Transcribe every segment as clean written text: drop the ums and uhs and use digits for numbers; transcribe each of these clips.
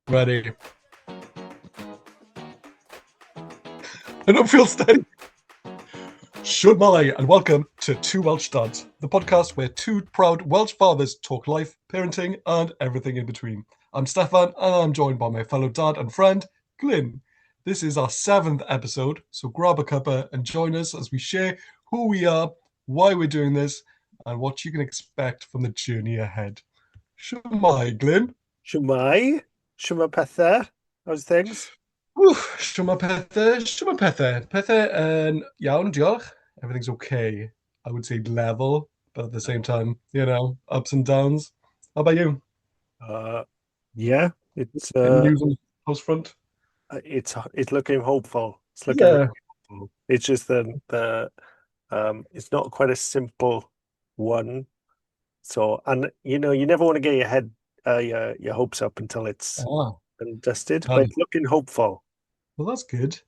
Ready. I don't feel steady. Shwmae, and welcome to Two Welsh Dads, the podcast where two proud Welsh fathers talk life, parenting, and everything in between. I'm Steffan, and I'm joined by my fellow dad and friend, Glyn. This is our 7th episode, so grab a cuppa and join us as we share who we are, why we're doing this, and what you can expect from the journey ahead. Shwmae, Glyn. Shwmae? Shwma pethe? How's things? Shwma pethau, shwma pethau. Pethau yn iawn, diolch. Everything's okay. I would say level, but at the same time, ups and downs. How about you? Uh, yeah, Any news on the house front? it's looking hopeful. It's looking really Yeah. hopeful. It's just the it's not quite a simple one. So, and you never want to get your hopes up until it's Ah, been dusted, but done. it's looking hopeful. Well, that's good.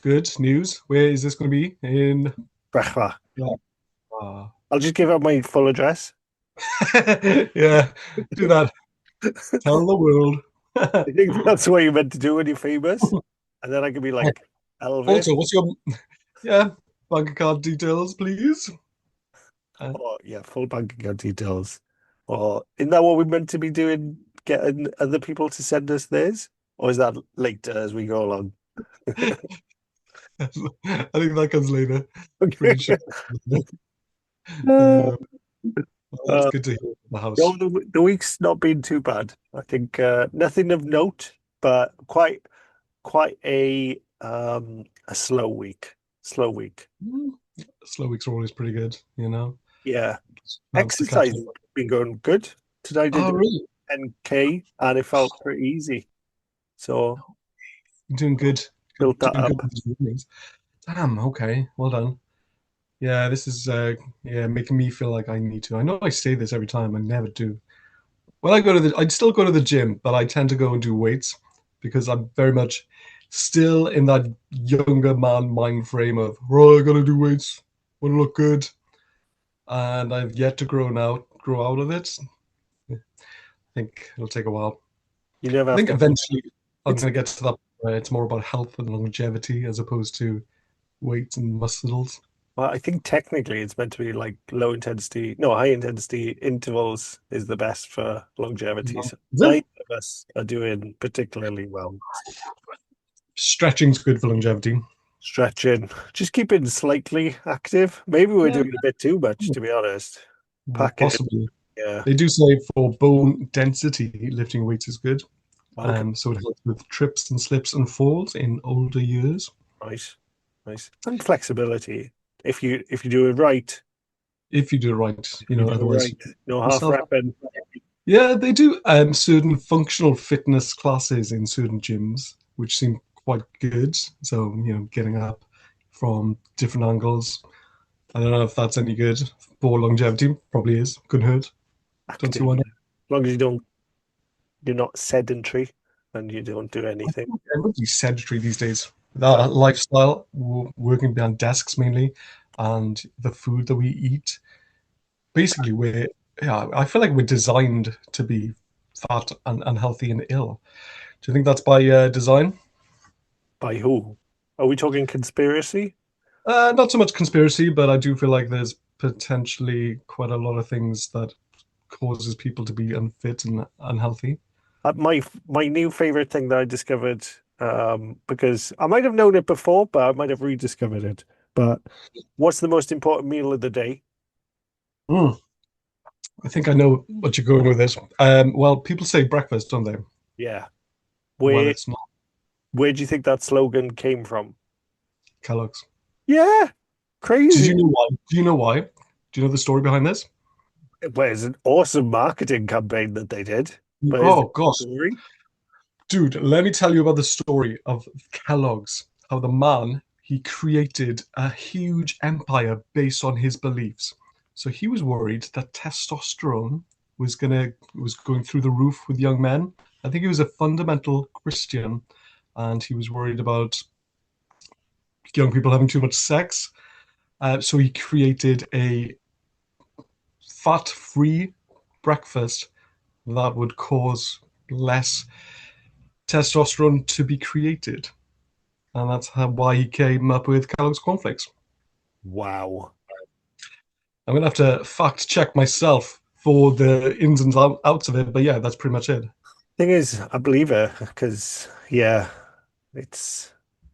Good news. Where is this going to be? In. Brechla. Yeah. Ah. I'll just give out my full address. Yeah, do that. Tell the world. I think that's what you're meant to do when you're famous. And then I can be like Elvis. Also, what's your bank account details, please? Oh, yeah, full bank account details. Or isn't that what we're meant to be doing? Getting other people to send us theirs? Or is that later as we go along? I think that comes later. Okay. Pretty sure. Uh, Well, that's uh, good to hear from the no, house. the week's not been too bad. I think nothing of note, but quite a slow week. Slow week. Mm, Slow weeks are always pretty good. Yeah. Chance to catch Exercise up. has been going good. Today I did Oh, really? 10K and it felt pretty easy. So You're doing good. built that Doing good up. with these evenings. Damn, okay. Well done. Yeah, this is making me feel like I need to. I know I say this every time, I never do. When I'd still go to the gym, but I tend to go and do weights because I'm very much still in that younger man mind frame of, right, I gotta do weights, want to look good. And I've yet to grow out of it. I think it'll take a while. You never I have think to. eventually I'm It's going to get to that where it's more about health and longevity as opposed to weight and muscles. Well, I think technically it's meant to be like low intensity, no, high intensity intervals is the best for longevity. So Is it? neither of us are doing particularly well. Stretching's good for longevity. Stretching, just keeping slightly active. Maybe we're Yeah, doing a bit too much, to be honest. Packing it, possibly. yeah. They do say for bone density, lifting weights is good. Okay, So it helps with trips and slips and falls in older years. nice, nice. And flexibility. If you do it right, If you do it right, if you do it otherwise right, no half yourself. repping. Yeah, they do certain functional fitness classes in certain gyms, which seem quite good. So, getting up from different angles. I don't know if that's any good for longevity. Probably is. Couldn't hurt. Don't see Active. why not. As long as you're not sedentary and you don't do I anything. think everybody's sedentary these days. That lifestyle, working behind desks mainly, and the food that we eat. Basically, I feel like we're designed to be fat and unhealthy and ill. Do you think that's by design? By who? Are we talking conspiracy? Not so much conspiracy, but I do feel like there's potentially quite a lot of things that causes people to be unfit and unhealthy. My new favorite thing that I discovered, because I might have known it before, but I might have rediscovered it. But what's the most important meal of the day? Mm, I think I know what you're going with this. Well, people say breakfast, don't they? Yeah. Well, Where it's not where do you think that slogan came from? Kellogg's. Yeah, Did crazy. you know why? Do you know why? Do you know the story behind this? Well, it's an awesome marketing campaign that they did. But is Oh it gosh, story? dude, let me tell you about the story of Kellogg's. How the man he created a huge empire based on his beliefs. So he was worried that testosterone was going through the roof with young men. I think he was a fundamental Christian, and he was worried about young people having too much sex. So he created a fat-free breakfast that would cause less testosterone to be created, and that's why he came up with Kellogg's cornflakes. Wow. I'm gonna have to fact check myself for the ins and outs of it, but yeah, that's pretty much it. Thing is, I believe her because yeah, it's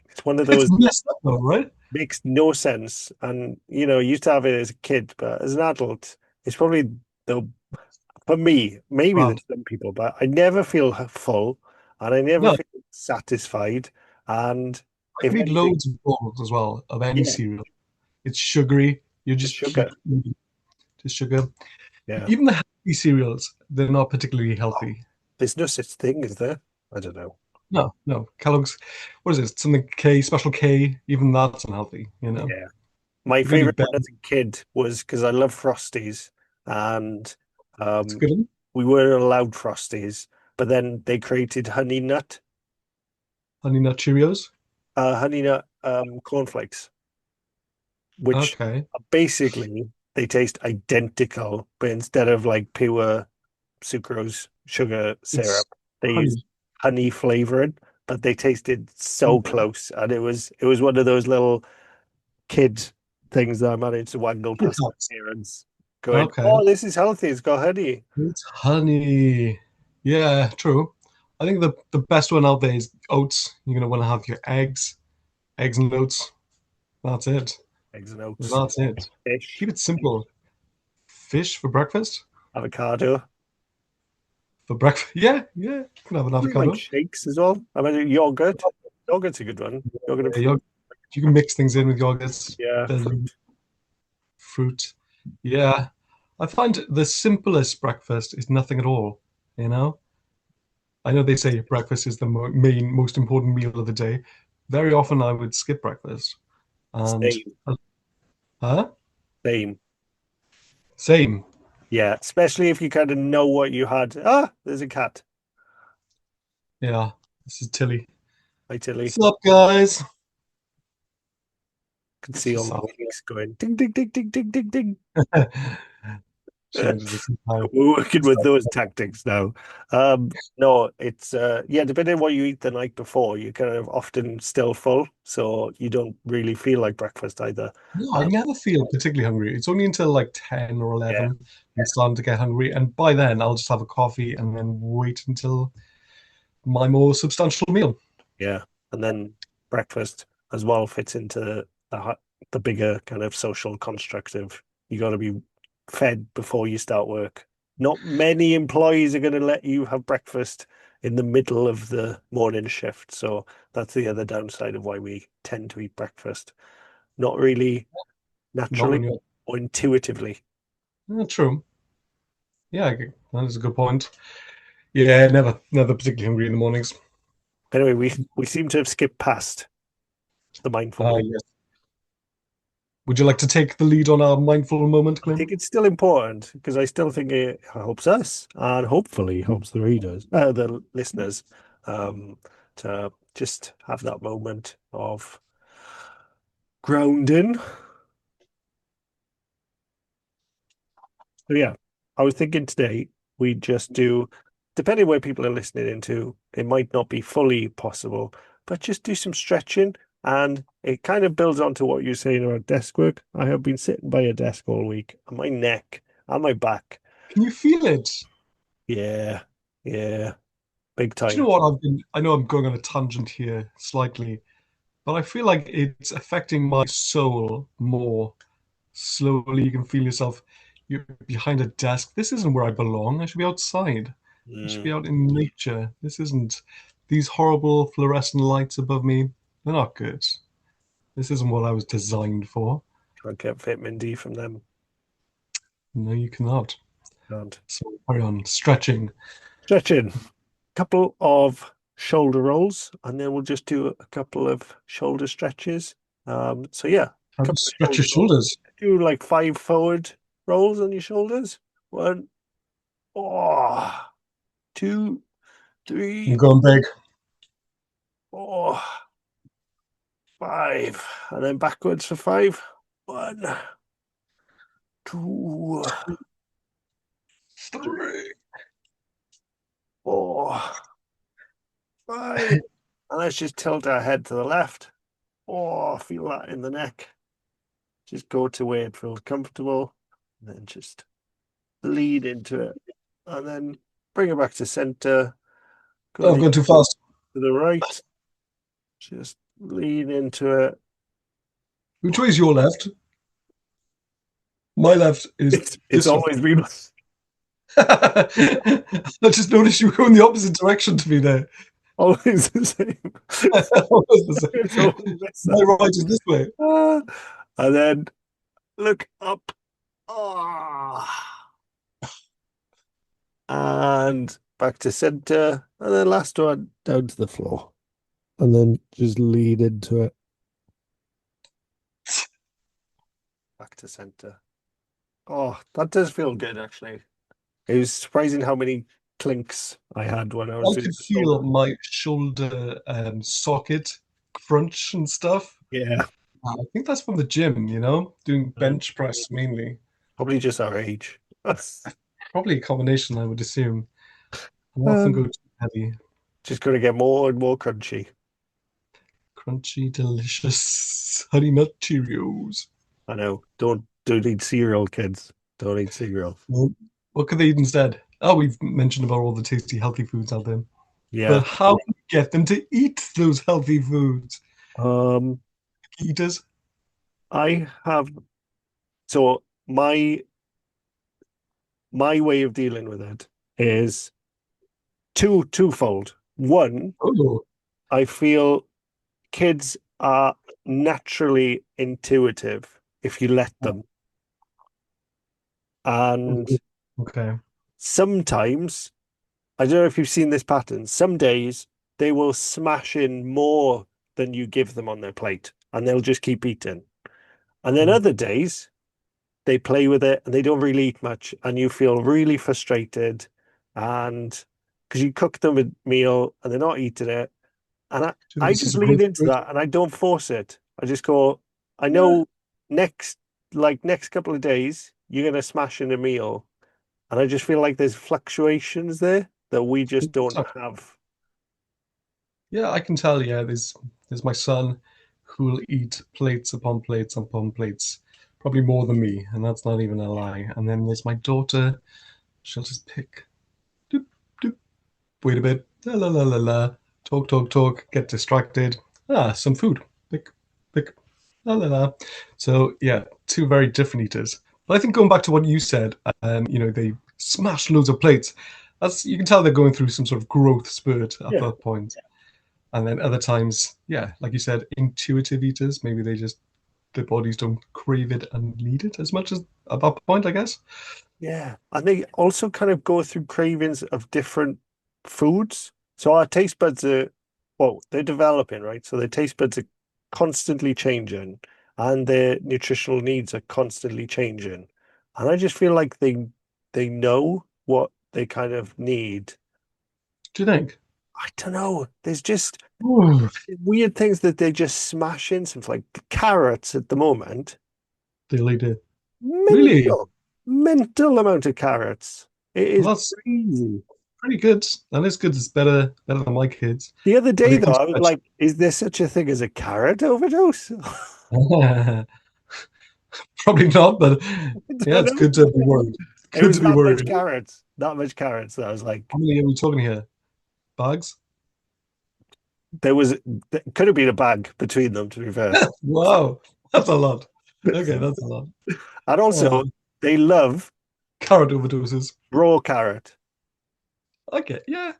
it's one of It's those messed up though, right? makes no sense. And you used to have it as a kid, but as an adult, it's probably the for me, maybe Wow. there's some people, but I never feel full and I never No, feel satisfied. And I if can eat anything, loads of bowls as well of any yeah, cereal. It's sugary. You just just keep sugar. eating the sugar. Yeah. Even the healthy cereals, they're not particularly healthy. There's no such thing, is there? I don't know. No, no. Kellogg's, what is it? Something K, special K, even that's unhealthy, you know? Yeah. My Really favorite bad. one as a kid was because I love Frosties and It's um, good. we weren't allowed Frosties, but then they created Honey Nut Cheerios. Honey Nut cornflakes, which Okay. are basically they taste identical, but instead of like pure sucrose sugar It's syrup, they use honey. honey flavoring, but they tasted so Mm. close, and it was one of those little kid things that I managed to wangle Kit past Kats. my parents, going, Okay. "Oh, this is healthy. It's got honey." It's honey. Yeah, true. I think the best one out there is oats. You're gonna want to have your eggs and oats. That's it. Eggs and oats, That's it. fish, Keep it simple. Fish for breakfast. avocado. For breakfast. Yeah, yeah. You can have an We like avocado. shakes as well. I mean, yogurt. Yogurt's a good one. Yogurt and Yeah, fruit. you can mix things in with yogurts. Yeah, There's fruit. fruit. Yeah. I find the simplest breakfast is nothing at all, you know? I know they say breakfast is the main, most important meal of the day. Very often I would skip breakfast. And, Same, huh? same. Same. Yeah, especially if you kind of know what you had. Ah, there's a cat. Yeah. This is Tilly. Hi, Tilly. What's up, guys? Can see She all the sounds wings going ding, ding, ding, ding, ding, ding, ding. she knows this is how. We're working with those tactics now. No, it's yeah, depending on what you eat the night before, you're kind of often still full, so you don't really feel like breakfast either. No, I Um, never feel particularly hungry. It's only until like 10 or yeah, 11 I'm starting to get hungry. And by then, I'll just have a coffee and then wait until my more substantial meal. yeah, and then breakfast as well fits into the bigger kind of social construct of you got to be fed before you start work. Not many employees are going to let you have breakfast in the middle of the morning shift, so that's the other downside of why we tend to eat breakfast. Not really Not naturally when you're. or intuitively. True. Yeah, that is a good point. Yeah, never particularly hungry in the mornings. Anyway, we seem to have skipped past the mindful moment. Yes. Would you like to take the lead on our mindful moment, I Glenn? think it's still important because I still think it helps us and hopefully helps the readers, the listeners, um, to just have that moment of grounding. So yeah, I was thinking today we just do, depending where people are listening into, it might not be fully possible, but just do some stretching. And it kind of builds onto what you're saying about desk work. I have been sitting by a desk all week, and my neck and my back. Can you feel it? Yeah, yeah, big Do you time. know what I know I'm going on a tangent here slightly, but I feel like it's affecting my soul more. Slowly, you can feel yourself. You're behind a desk. This isn't where I belong. I should be outside. I should be Mm, out in nature. This isn't these horrible fluorescent lights above me. They're not good. This isn't what I was designed for. can't get vitamin D from them. No, you cannot. And So carry on stretching. stretching, couple of shoulder rolls, and then we'll just do a couple of shoulder stretches. So yeah, a How to couple of stretch shoulder your rolls. shoulders. Do like 5 forward rolls on your shoulders. One, oh, two, I'm three, going big. 4, 5, and then backwards for 5. 1, 2, Three. 4, fine. And let's just tilt our head to the left. Oh, feel that in the neck. Just go to where it feels comfortable, and then just lead into it, and then bring it back to center. Go Oh, I've the gone too fast. to the right. Just lean into it. Which way is your left? My left is It's this way. always been I just noticed you were going the opposite direction to me there. always the same. Almost the It's same. always the My same. right is this way. And then look up. Ah. And back to center. And then last one down to the floor. And then just lead into it. Back to center. Oh, that does feel good actually. It was surprising how many clinks I had when I was I doing could the feel shoulder. my shoulder socket crunch and stuff. Yeah. I think that's from the gym, doing Mm. bench press mainly. Probably just our age. Probably a combination, I would assume. I often go Um, too heavy. just going to get more and more crunchy. Crunchy, delicious honey nut Cheerios. I know. Don't eat cereal, kids. Don't eat cereal. Well, what could they eat instead? Oh, we've mentioned about all the tasty, healthy foods out there. Yeah. But how do you get them to eat those healthy foods? Um, Eaters? I have so my way of dealing with it is twofold. One, Oh, I feel kids are naturally intuitive if you let them. And okay. sometimes, I don't know if you've seen this pattern, some days they will smash in more than you give them on their plate and they'll just keep eating. And then Mm. other days they play with it and they don't really eat much and you feel really frustrated and because you cook them a meal and they're not eating it. And Do you think I this is just a lead growth into spurt? that and I don't force it. I just go, I Yeah. know next next couple of days you're gonna smash in a meal. And I just feel like there's fluctuations there that we just don't have. Yeah, I can tell. Yeah, there's my son who will eat plates upon plates upon plates, probably more than me, and that's not even a lie. And then there's my daughter. She'll just pick, doop, doop, wait a bit, la la la la la, talk talk talk, get distracted. Ah, some food. Pick, pick, la la la. So yeah, two very different eaters. But I think going back to what you said, they smash loads of plates. That's you can tell they're going through some sort of growth spurt at Yeah. that point. And then other times, yeah, like you said, intuitive eaters. Maybe their bodies don't crave it and need it as much as at that point, I guess. Yeah. And they also kind of go through cravings of different foods. So our taste buds are, well, they're developing, right? So their taste buds are constantly changing and their nutritional needs are constantly changing. And I just feel like they know what they kind of need. Do you think? I don't know. There's just Ooh, weird things that they just smash in. Something like carrots at the moment. they laid it. Really? Mental, mental amount of carrots. It is Well, that's crazy. pretty good. That is good. It's better than my kids The other when day, it though, comes I was to like, is there such a thing as a carrot overdose? veg. Probably not, but I yeah, don't it's know. good to be worried. It Good was to be that much worried. carrots. That much carrots. That I was How like, many are we talking here? Bags? there was, there could have been a bag between them, to be fair. Wow, that's a lot. Okay, that's a lot. And Uh, also, they love carrot overdoses. raw carrot. Okay, yeah,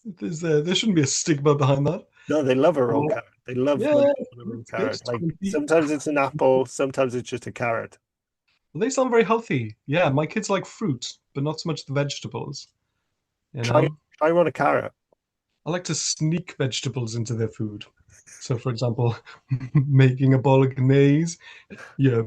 there shouldn't be a stigma behind that. No, they love a raw Well, carrot. They love yeah, when they want a raw it's good. carrot. Like 20. sometimes it's an apple, sometimes it's just a carrot. They sound very healthy. Yeah, my kids like fruit, but not so much the vegetables. You Try know, try one a carrot. I like to sneak vegetables into their food. So, for example, making a bolognese, yeah,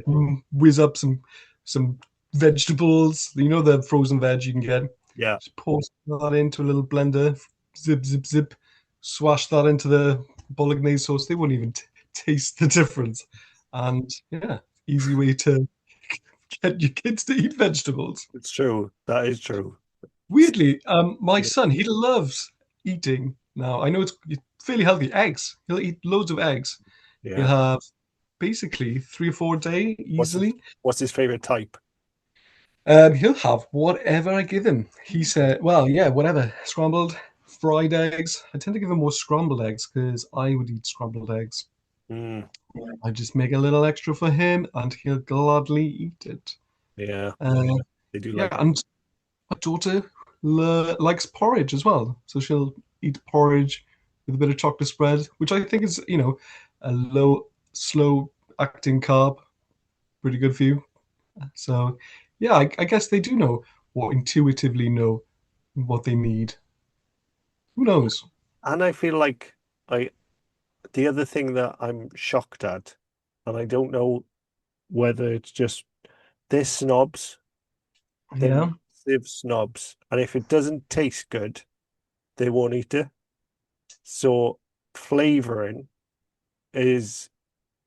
whiz up some vegetables. You know the frozen veg you can get. Yeah. Just pour that into a little blender, zip zip zip, swash that into the bolognese sauce. They won't even taste the difference. And yeah, easy way to get your kids to eat vegetables. It's true. That is true. Weirdly, my Yeah. son, he loves eating. Now I know it's fairly healthy. Eggs. He'll eat loads of eggs. He'll Yeah. have basically 3 or 4 a day What's his easily. what's his favorite type? He'll have whatever I give him. He said, well, yeah, whatever. Scrambled, fried eggs. I tend to give him more scrambled eggs because I would eat scrambled eggs. Mm, I just make a little extra for him and he'll gladly eat it. yeah, Uh, they do yeah, like it. and my daughter likes porridge as well. So she'll eat porridge with a bit of chocolate spread, which I think is, a low, slow acting carb, pretty good for you. So, yeah, I guess they do know or intuitively know what they need. Who knows? And I feel like I the other thing that I'm shocked at, and I don't know whether it's just they're snobs, they're Yeah, massive snobs, and if it doesn't taste good, they won't eat it. So flavoring is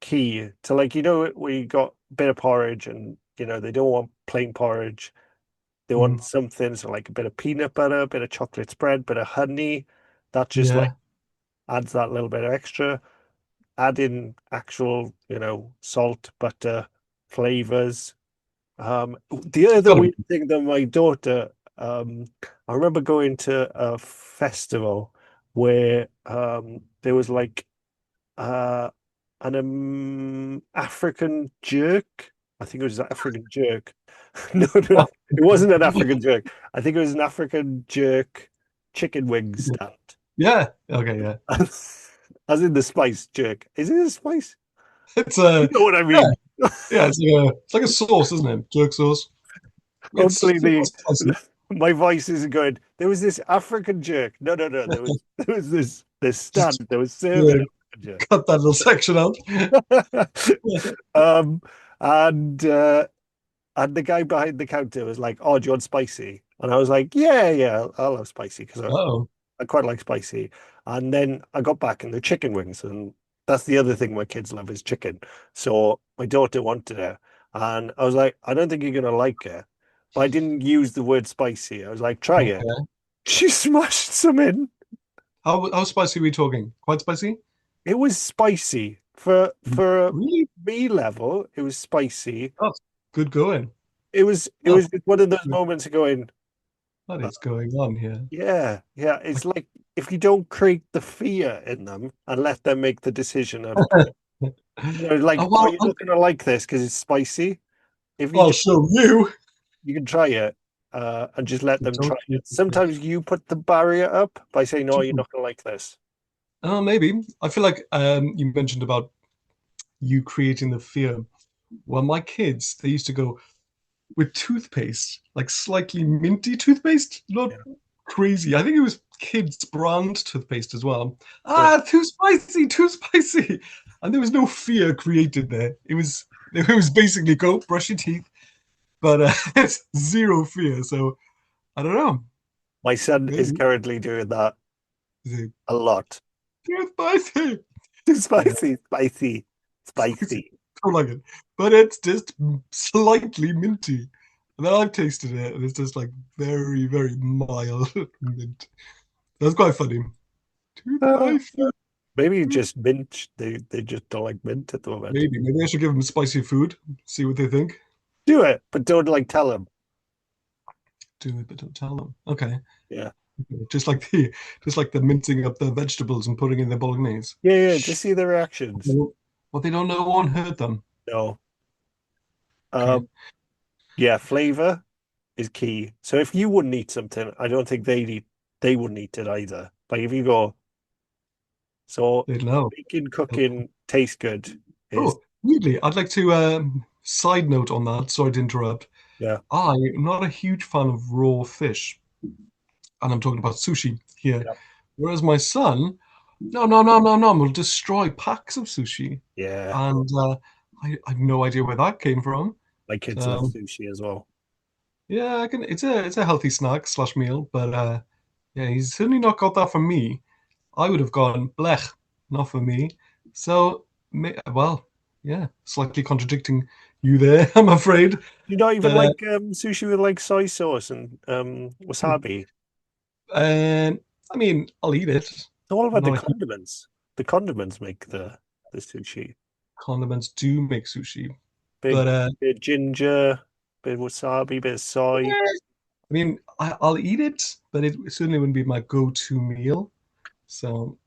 key to like we got a bit of porridge and they don't want plain porridge. They want mm, something so like a bit of peanut butter, a bit of chocolate spread, bit of honey. That just like yeah. adds that little bit of extra. Add in actual, salt, butter, flavors. The It's other got to be. weird thing that my daughter, I remember going to a festival where there was like uh, an African jerk. I think it was an African jerk. No, no, Oh, it wasn't an African jerk. I think it was an African jerk chicken wing stand. yeah. Okay, yeah. As in the spice jerk. Is it a spice? It's You know what I yeah, mean? yeah. It's like a sauce, isn't it? Jerk sauce. It's Hopefully the spicy. my voice isn't good. There was this African jerk. No, no, no. There was this stand Just that was yeah, serving African cut that little section out. jerk. Um, and uh, and the guy behind the counter was like, "Oh, do you want spicy?" And I was like, "Yeah, yeah, I'll have spicy because Oh, I quite like spicy." And then I got back and the chicken wings, and that's the other thing my kids love is chicken. So my daughter wanted it, and I was like, "I don't think you're gonna like it," but I didn't use the word spicy. I was like, "Try it." okay. She smashed some in. How spicy are we talking? Quite spicy? It was spicy for Really? me level. It was spicy. That's good going. It was Oh, one of those moments of going. what is going on here? Yeah, yeah. It's like if you don't create the fear in them and let them make the decision of, like, Oh, oh, well, you're not gonna like this because it's spicy. If you I'll just show you. you can try it, and just let them try Don't it. you? Sometimes you put the barrier up by saying, "No, you're not gonna like this." Oh, maybe. I feel like you mentioned about you creating the fear. Well, my kids, they used to go with toothpaste, like slightly minty toothpaste, not Yeah. crazy. I think it was kids' brand toothpaste as well. Yeah. Ah, too spicy, too spicy. And there was no fear created there. It was basically go brush your teeth, but it's zero fear. So I don't know. My son is Maybe currently doing that it's a lot. too spicy. Too Yeah, spicy, spicy, spicy. spicy. Don't like it, but it's just slightly minty. And then I've tasted it, and it's just like very, very mild mint. That's quite funny. Too Uh, spicy. maybe just mint. They just don't like mint at the moment. Maybe I should give them spicy food. See what they think. Do it, but don't like tell them. Do it, but don't tell them. Okay. Yeah. Just like the mincing up the vegetables and putting in the bolognese. Yeah, yeah, Shh. just see their reactions. What they don't know won't hurt them. No. Okay. Um, yeah, flavor is key. So if you wouldn't eat something, I don't think they wouldn't eat it either. Like if you go, so They know. making cooking taste good is Oh, weirdly, I'd like to side note on that. Sorry to interrupt. yeah, I'm not a huge fan of raw fish, and I'm talking about sushi here. yeah, Whereas my son, no, no, no, no, no, will destroy packs of sushi, yeah. and I have no idea where that came from. My kids love So sushi as well. yeah, I can. It's a healthy snack slash meal, but yeah, he's certainly not got that from me. I would have gone blech, not for me. So well, yeah, slightly contradicting you there, I'm afraid. You don't even But like sushi with like soy sauce and wasabi. and I mean, I'll eat it. So what about the Not a huge condiments? The condiments make the sushi. condiments do make sushi, Big but bit of ginger, bit of wasabi, bit of soy. I mean, I'll eat it, but it certainly wouldn't be my go-to meal. So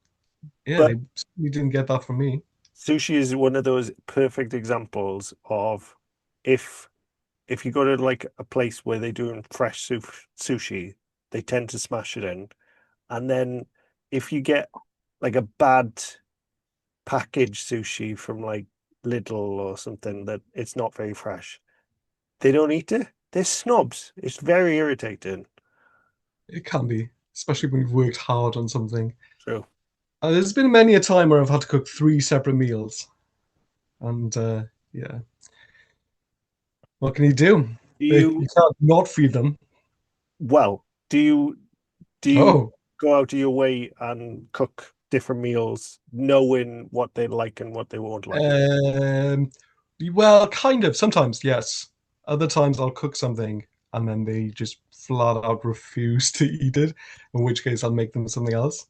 yeah, But they certainly didn't get that from me. sushi is one of those perfect examples of if if you go to like a place where they're doing fresh sushi, they tend to smash it in. And then if you get like a bad packaged sushi from like Lidl or something that it's not very fresh, they don't eat it. They're snobs. It's very irritating. It can be, especially when you've worked hard on something. So, There's been many a time where I've had to cook three separate meals, and yeah, what can you do? do You you, can't not feed them. well, do you Oh, go out of your way and cook different meals, knowing what they like and what they won't like? um, well, kind of. Sometimes, yes. Other times, I'll cook something, and then they just flat out refuse to eat it. In which case, I'll make them something else.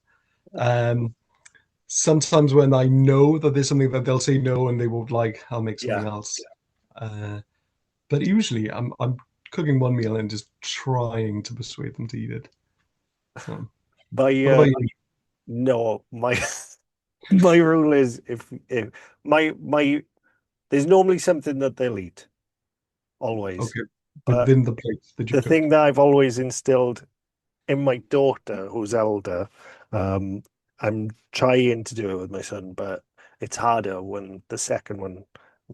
Um, Sometimes, when I know that there's something that they'll say no and they won't like, I'll make Yeah. something else. Uh, but usually, I'm cooking one meal and just trying to persuade them to eat it. So, My what about you? no, my my rule is if my there's normally something that they'll eat, always. Okay, But within the plate that the you've thing cooked. that I've always instilled in my daughter, who's elder, um, I'm trying to do it with my son, but it's harder when the second one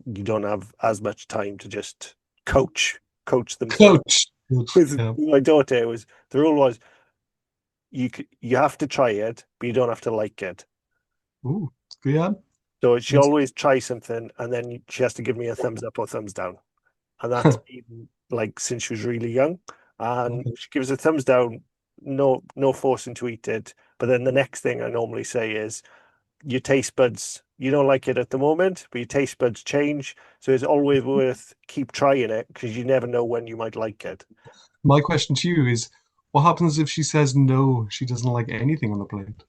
you don't have as much time to just coach them through. Coach. Coach. With Yeah. my daughter, it was the rule was you have to try it, but you don't have to like it. Ooh, yeah. So she That's always tries something, and then she has to give me a thumbs up or thumbs down, and that's been like since she was really young. And okay. she gives a thumbs down, no forcing to eat it. But then the next thing I normally say is, your taste buds, you don't like it at the moment, but your taste buds change. So it's always worth keep trying it because you never know when you might like it. My question to you is, what happens if she says no, she doesn't like anything on the plate?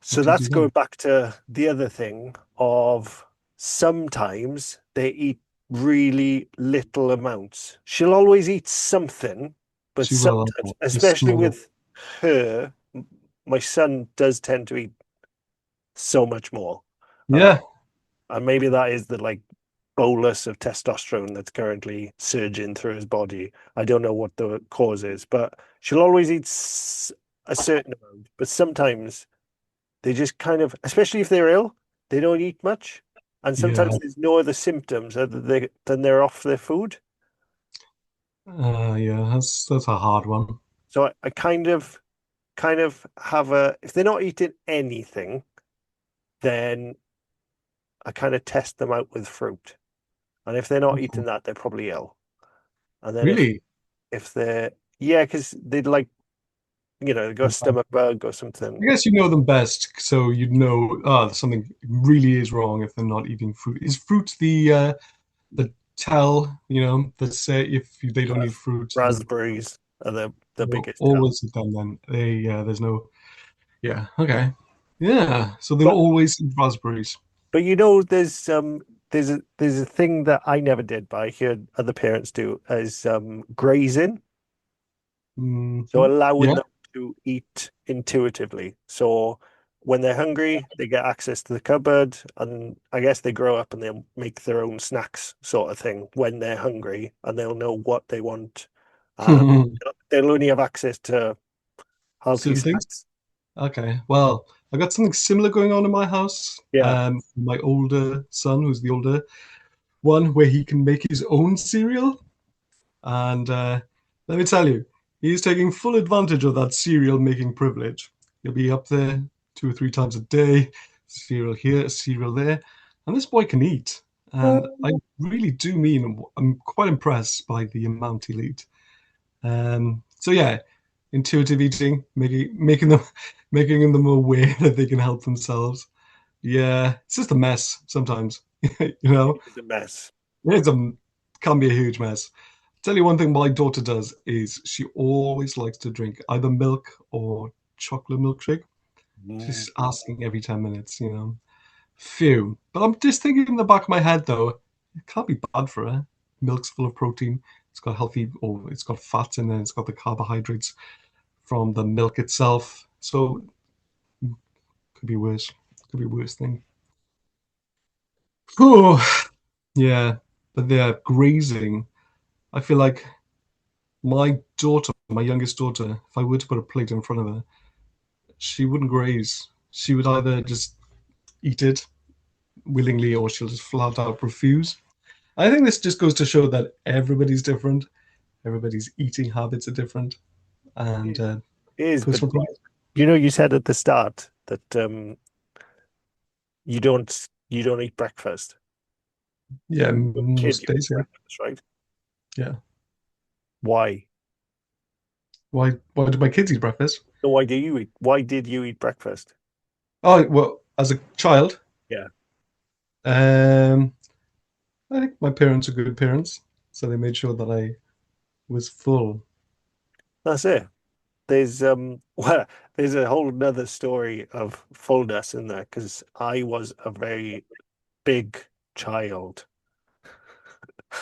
What So do you that's do going then? back to the other thing of sometimes they eat really little amounts. She'll always eat something, but She will, sometimes, just especially small. with her, my son does tend to eat so much more. Uh, Yeah. and maybe that is the like bolus of testosterone that's currently surging through his body. I don't know what the cause is, but she'll always eat a certain amount. But sometimes they just kind of, especially if they're ill, they don't eat much. And Yeah. sometimes there's no other symptoms other than they're off their food. Yeah, that's a hard one. So I kind of have a, if they're not eating anything, then I kind of test them out with fruit. And if they're not Okay. eating that, they're probably ill. And then Really? if they're, yeah, because they'd like, they got a stomach bug or I something. guess you know them best, so you'd know something really is wrong if they're not eating fruit. Is fruit the tell, that say if they don't eat fruit, then Raspberries are the they'll biggest tell. always eat them then. There's no, yeah, okay. Yeah, so they'll But always eat raspberries. there's a thing that I never did, but I hear other parents do is grazing. So allowing Yeah. them to eat intuitively. So when they're hungry, they get access to the cupboard, and I guess they grow up and they'll make their own snacks, sort of thing, when they're hungry, and they'll know what they want. Um, they'll only have access to healthy Certain things. snacks. Okay. Well, I got something similar going on in my house. Yeah. My older son, who's the older one, where he can make his own cereal. And let me tell you, he's taking full advantage of that cereal making privilege. He'll be up there 2 or 3 times a day, cereal here, cereal there. And this boy can eat. And I really do mean I'm quite impressed by the amount he'll eat. So yeah, intuitive eating, making them making them aware that they can help themselves. Yeah, it's just a mess sometimes. You know, It's a mess. it's a can be a huge mess. Tell you one thing my daughter does is she always likes to drink either milk or chocolate milkshake. Mm. Just asking every 10 minutes, you know. Phew. But I'm just thinking in the back of my head, though, it can't be bad for her. Milk's full of protein. It's got healthy, or it's got fats in there. It's got the carbohydrates from the milk itself. So could be worse. Could be worse thing. Oh, yeah. But yeah, grazing. I feel like my daughter, my youngest daughter, if I were to put a plate in front of her, she wouldn't graze. She would either just eat it willingly or she'll just flat out refuse. I think this just goes to show that everybody's different. Everybody's eating habits are different, and It is, but personal preference. you said at the start that you don't eat breakfast. Yeah, Your kid, most you eat days. Yeah, breakfast, right? yeah. Why? Why do my kids eat breakfast? So why do you eat? Why did you eat breakfast? Oh well, as a child, Yeah, um, I think my parents are good parents, so they made sure that I was full. that's it. There's well, there's a whole nother story of fullness in there because I was a very big child.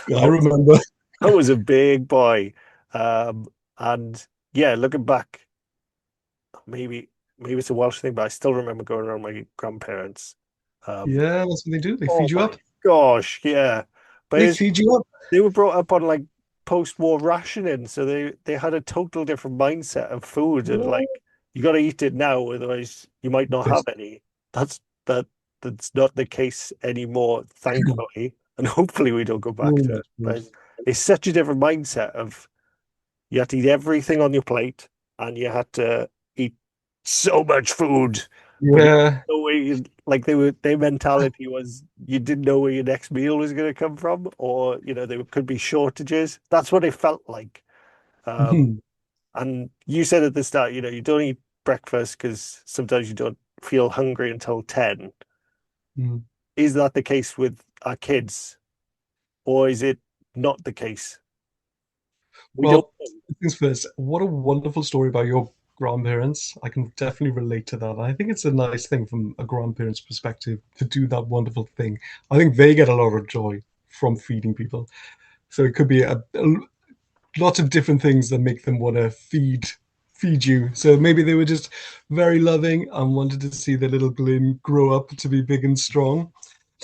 Yeah, I I was remember. I was a big boy. And yeah, looking back, maybe maybe it's a Welsh thing, but I still remember going around my grandparents. Um, Yeah, that's what they do. They oh feed you my up. gosh, yeah. But They it's, feed you up. they were brought up on like post-war rationing, so they had a total different mindset of food of Yeah. like you got to eat it now, otherwise you might not have This- any. That that's not the case anymore, thankfully, and hopefully we don't go back Oh to my it. But God. it's such a different mindset of you had to eat everything on your plate, and you had to eat so much food, but you Yeah. didn't know where like their mentality was you didn't know where your next meal was going to come from, or there could be shortages. That's what it felt like. Um, Mhm. and you said at the start, you don't eat breakfast because sometimes you don't feel hungry until 10. Mhm. Is that the case with our kids, or is it not the case? We don't Well, know. things first, what a wonderful story about your grandparents. I can definitely relate to that. I think it's a nice thing from a grandparent's perspective to do that wonderful thing. I think they get a lot of joy from feeding people. So it could be lots of different things that make them want to feed you. So maybe they were just very loving and wanted to see the little Glyn grow up to be big and strong.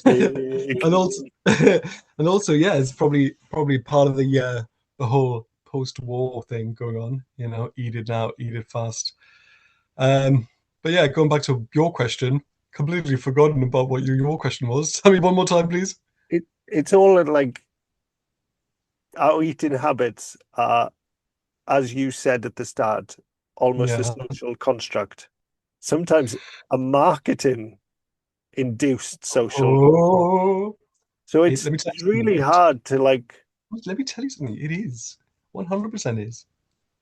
Big. And also and also yeah, it's probably part of the whole post-war thing going on, eat it now, eat it fast. But yeah, going back to your question, completely forgotten about what your question was. Tell me one more time, please. It's all in like our eating habits are, as you said at the start, almost a Yeah. social construct. Sometimes a marketing induced social. Oh, So let it's me tell it's you something. really hard to like, Let me tell you something. It is 100% is.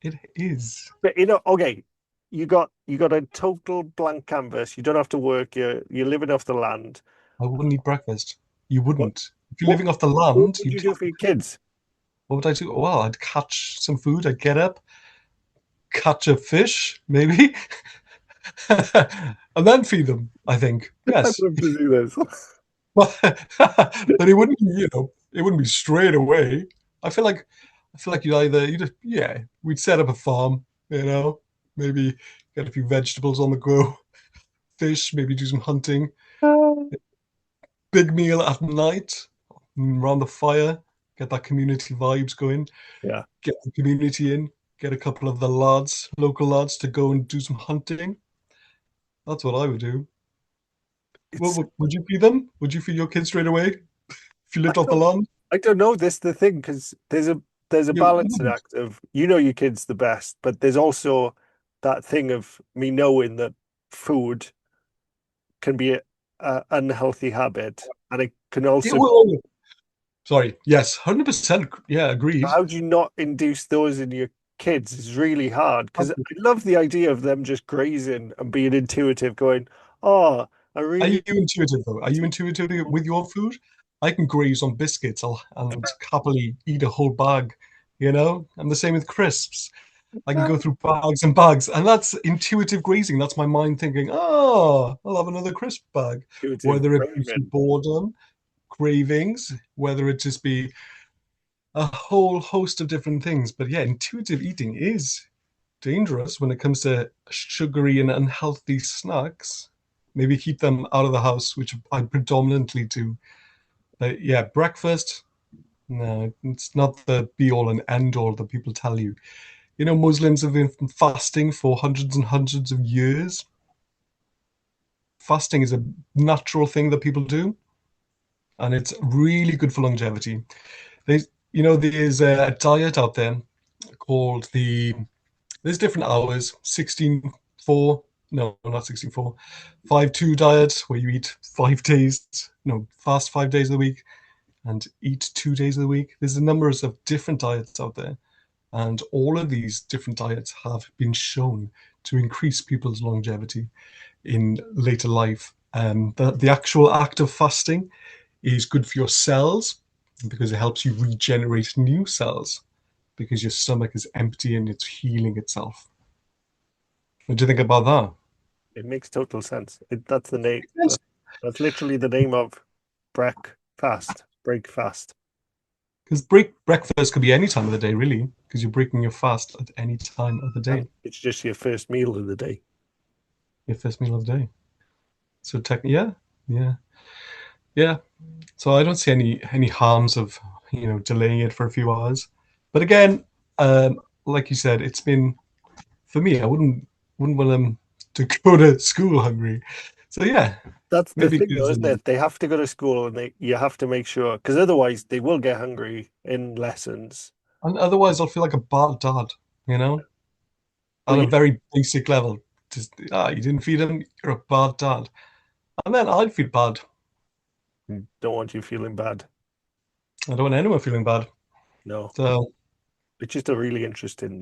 It is. but okay, you got a total blank canvas. You don't have to work. You're living off the land. I wouldn't eat breakfast. You What wouldn't. If you're what living off the what land, would you do for your kids? what would I do? Well, I'd catch some food. I'd get up, catch a fish, maybe, and then feed them. I think I'd yes, love to do this. but but it wouldn't be, it wouldn't be straight away. I feel like you just yeah, we'd set up a farm, maybe get a few vegetables on the go, fish, maybe do some hunting, big meal at night around the fire, get that community vibes going, Yeah, get the community in, get a couple of the lads, local lads, to go and do some hunting. That's what I would do. it's Would you feed them? Would you feed your kids straight away if you I lived off the don't land? I don't know. This the thing because there's a You balancing wouldn't. act of your kids the best, but there's also that thing of me knowing that food can be a unhealthy habit, and it can Yeah, also. well, sorry. Yes, 100%. Yeah, agreed. How do you not induce those in your kids? Is really hard because I love the idea of them just grazing and being intuitive, going, "Oh, I Are you really." intuitive though? Are you intuitive with your food? I can graze on biscuits and happily eat a whole bag, and the same with crisps. I can go through bags and bags, and that's intuitive grazing. That's my mind thinking, oh, I'll have another crisp bag. Intuitive Whether it be through craving. boredom, cravings, whether it just be a whole host of different things. But yeah, intuitive eating is dangerous when it comes to sugary and unhealthy snacks. Maybe keep them out of the house, which I predominantly do. But yeah, breakfast, no, it's not the be all and end all that people tell you. You know, Muslims have been fasting for hundreds and hundreds of years. Fasting is a natural thing that people do, and it's really good for longevity. There's, there's a diet out there called there's different hours, 16-4, no, not 16-4, 5-2 diet, where you eat 5 days, no, fast 5 days of the week and eat 2 days of the week. There's a number of different diets out there. And all of these different diets have been shown to increase people's longevity in later life. The actual act of fasting is good for your cells because it helps you regenerate new cells because your stomach is empty and it's healing itself. What do you think about that? It makes total sense. That's the name. Yes. That's literally the name of breakfast. Breakfast. Because breakfast could be any time of the day, really, because you're breaking your fast at any time of the day, And it's just your first meal of the day. your first meal of the day. So technically, yeah, yeah, yeah. So I don't see any harms of delaying it for a few hours. But again, like you said, it's been for me. I wouldn't want them to go to school hungry. So yeah, That's the maybe thing, though, because isn't it? They have to go to school, and you have to make sure, because otherwise they will get hungry in lessons. and otherwise I'll feel like a bad dad. You know, But at a you very basic level. Just you didn't feed him, you're a bad dad. And then I'd feel bad. don't want you feeling bad. I don't want anyone feeling bad. No, So, it's just a really interesting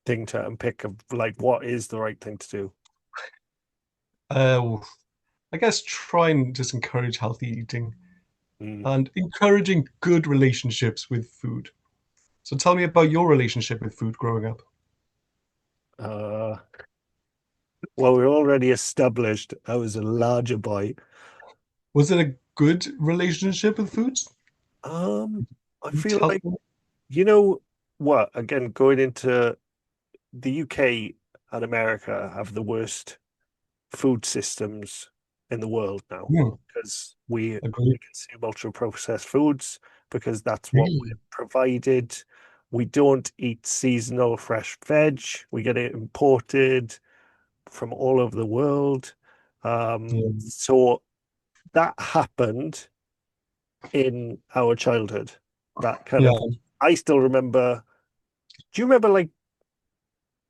thing to unpick of like what is the right thing to do. uh, I guess try and just encourage healthy eating Mm. and encouraging good relationships with food. So tell me about your relationship with food growing up. Uh, well, we're already established. I was a larger boy. Was it a good relationship with foods? Um, I You feel tell like you know what? Again, going into the UK and America have the worst food systems in the world now Hmm, because we agreed. consume ultra processed foods because that's what we're Really? provided. We don't eat seasonal fresh veg. We get it imported from all over the world. Yeah. So that happened in our childhood. That kind Yeah. of, I still remember. Do you remember like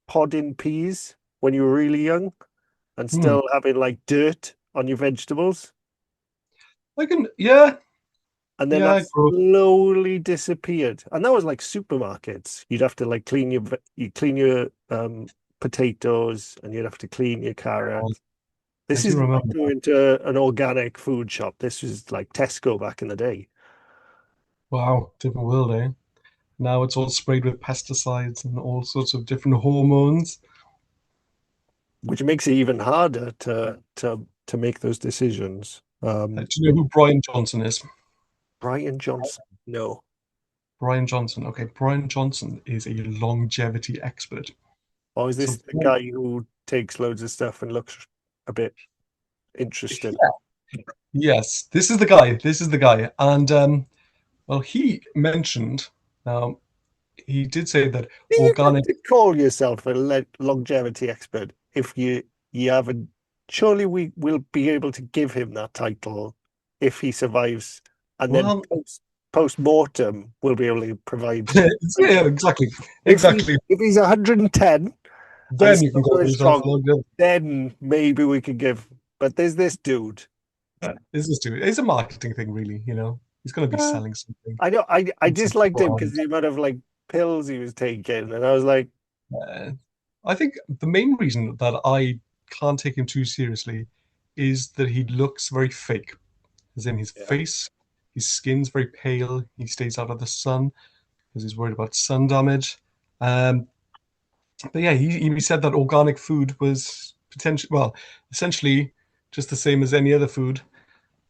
podding peas when you were really young and Hmm. still having like dirt on your vegetables? I can, yeah, And then yeah, that I grew up. slowly disappeared. And that was like supermarkets. You'd have to like you clean your potatoes and you'd have to clean your carrots. I This do is not remember that. going to an organic food shop. This was like Tesco back in the day, Wow, different world, eh? Now it's all sprayed with pesticides and all sorts of different hormones. which makes it even harder to make those decisions. Do you know who Brian Johnson is? Brian Johnson. No. Brian Johnson. Okay, Brian Johnson is a longevity expert. Or is this So, the guy who takes loads of stuff and looks a bit interesting? yeah, yes, this is the guy. This is the guy. And well, he mentioned, um, he did say that Do you get organic. to call yourself a longevity expert if you haven't? Surely we will be able to give him that title if he survives, and then Well, post mortem we'll be able to provide. yeah, exactly, If he exactly. if he's 110 and Then you still can call going yourself strong, longevity. then maybe we could give. But there's this dude. This is too. It's a marketing thing, really. He's going to be Uh, selling something. I know I It's disliked him because beforehand. the amount of like pills he was taking, and I was like, Uh, I think the main reason that I can't take him too seriously is that he looks very fake. As in his yeah, face, his skin's very pale. He stays out of the sun because he's worried about sun damage. Um, but yeah, he said that organic food was potentially, well, essentially just the same as any other food.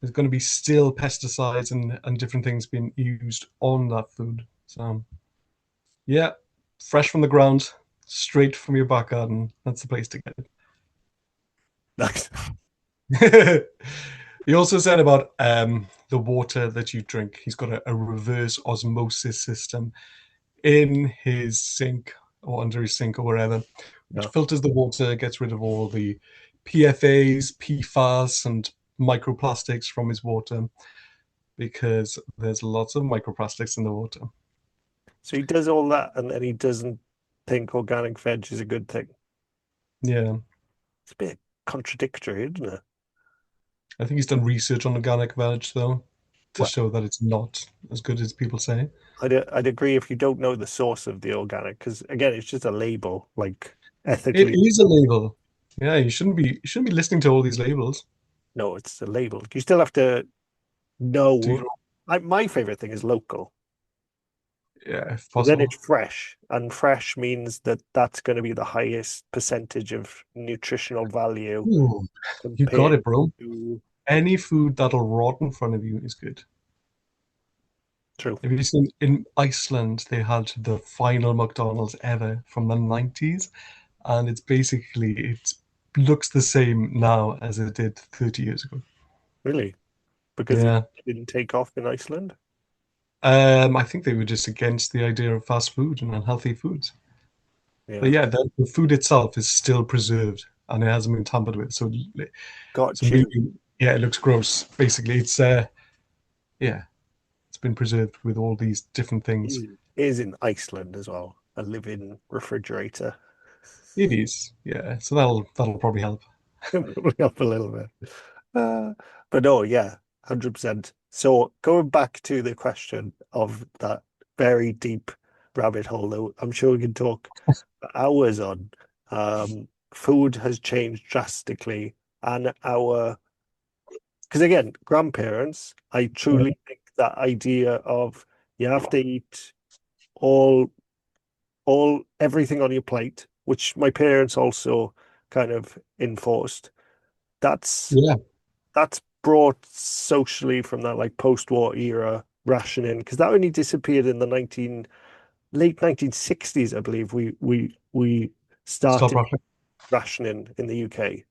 There's going to be still pesticides and different things being used on that food. So yeah, fresh from the ground, straight from your back garden. That's the place to get Nice. it. He also said about the water that you drink. He's got a reverse osmosis system in his sink or under his sink or wherever, which Yeah. filters the water, gets rid of all the PFAs, PFAS, and microplastics from his water because there's lots of microplastics in the water. So he does all that, and then he doesn't think organic veg is a good thing. Yeah, It's a bit contradictory, isn't it? I think he's done research on organic veg though to Well, show that it's not as good as people say. I'd agree if you don't know the source of the organic, because again, it's just a label, like It ethically. is a label. Yeah, you shouldn't be listening to all these labels. No, it's a label. You still have to Do know. you? My favorite thing is local. Yeah, if Then it's possible. fresh, and fresh means that that's going to be the highest percentage of nutritional value Ooh, you got compared it, bro. to Any food that'll rot in front of you is good. true. Have you seen in Iceland they had the final McDonald's ever from the 90s, and it looks the same now as it did 30 years ago. Really, because it Yeah. didn't take off in Iceland. I think they were just against the idea of fast food and unhealthy foods. But Yeah, yeah, the food itself is still preserved and it hasn't been tampered with. So got you. maybe yeah, it looks gross. Basically, yeah, it's been preserved with all these different things. Is in Iceland as well, a living refrigerator. It is, yeah. So that'll probably help. Probably help a little bit. Uh, but no, yeah, 100%. So going back to the question of that very deep rabbit hole, that I'm sure we can talk for hours on. Food has changed drastically, and our because again, grandparents, I Mhm. truly think that idea of you have to eat all everything on your plate, which my parents also kind of enforced. That's Yeah, that's brought socially from that like post-war era rationing because that only disappeared in the 1960s, I believe. We stop started rushing. rationing in the UK.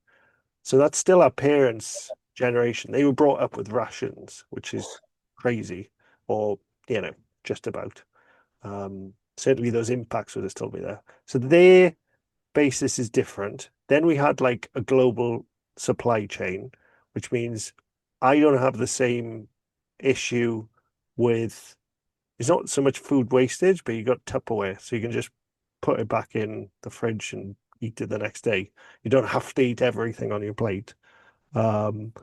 So that's still our parents' generation. They were brought up with rations, which is crazy, or you know, just about. Certainly those impacts would have still be there. So their basis is different. Then we had like a global supply chain, which means I don't have the same issue with it's not so much food wastage, but you got Tupperware, so you can just put it back in the fridge and eat it the next day. You don't have to eat everything on your plate. Um,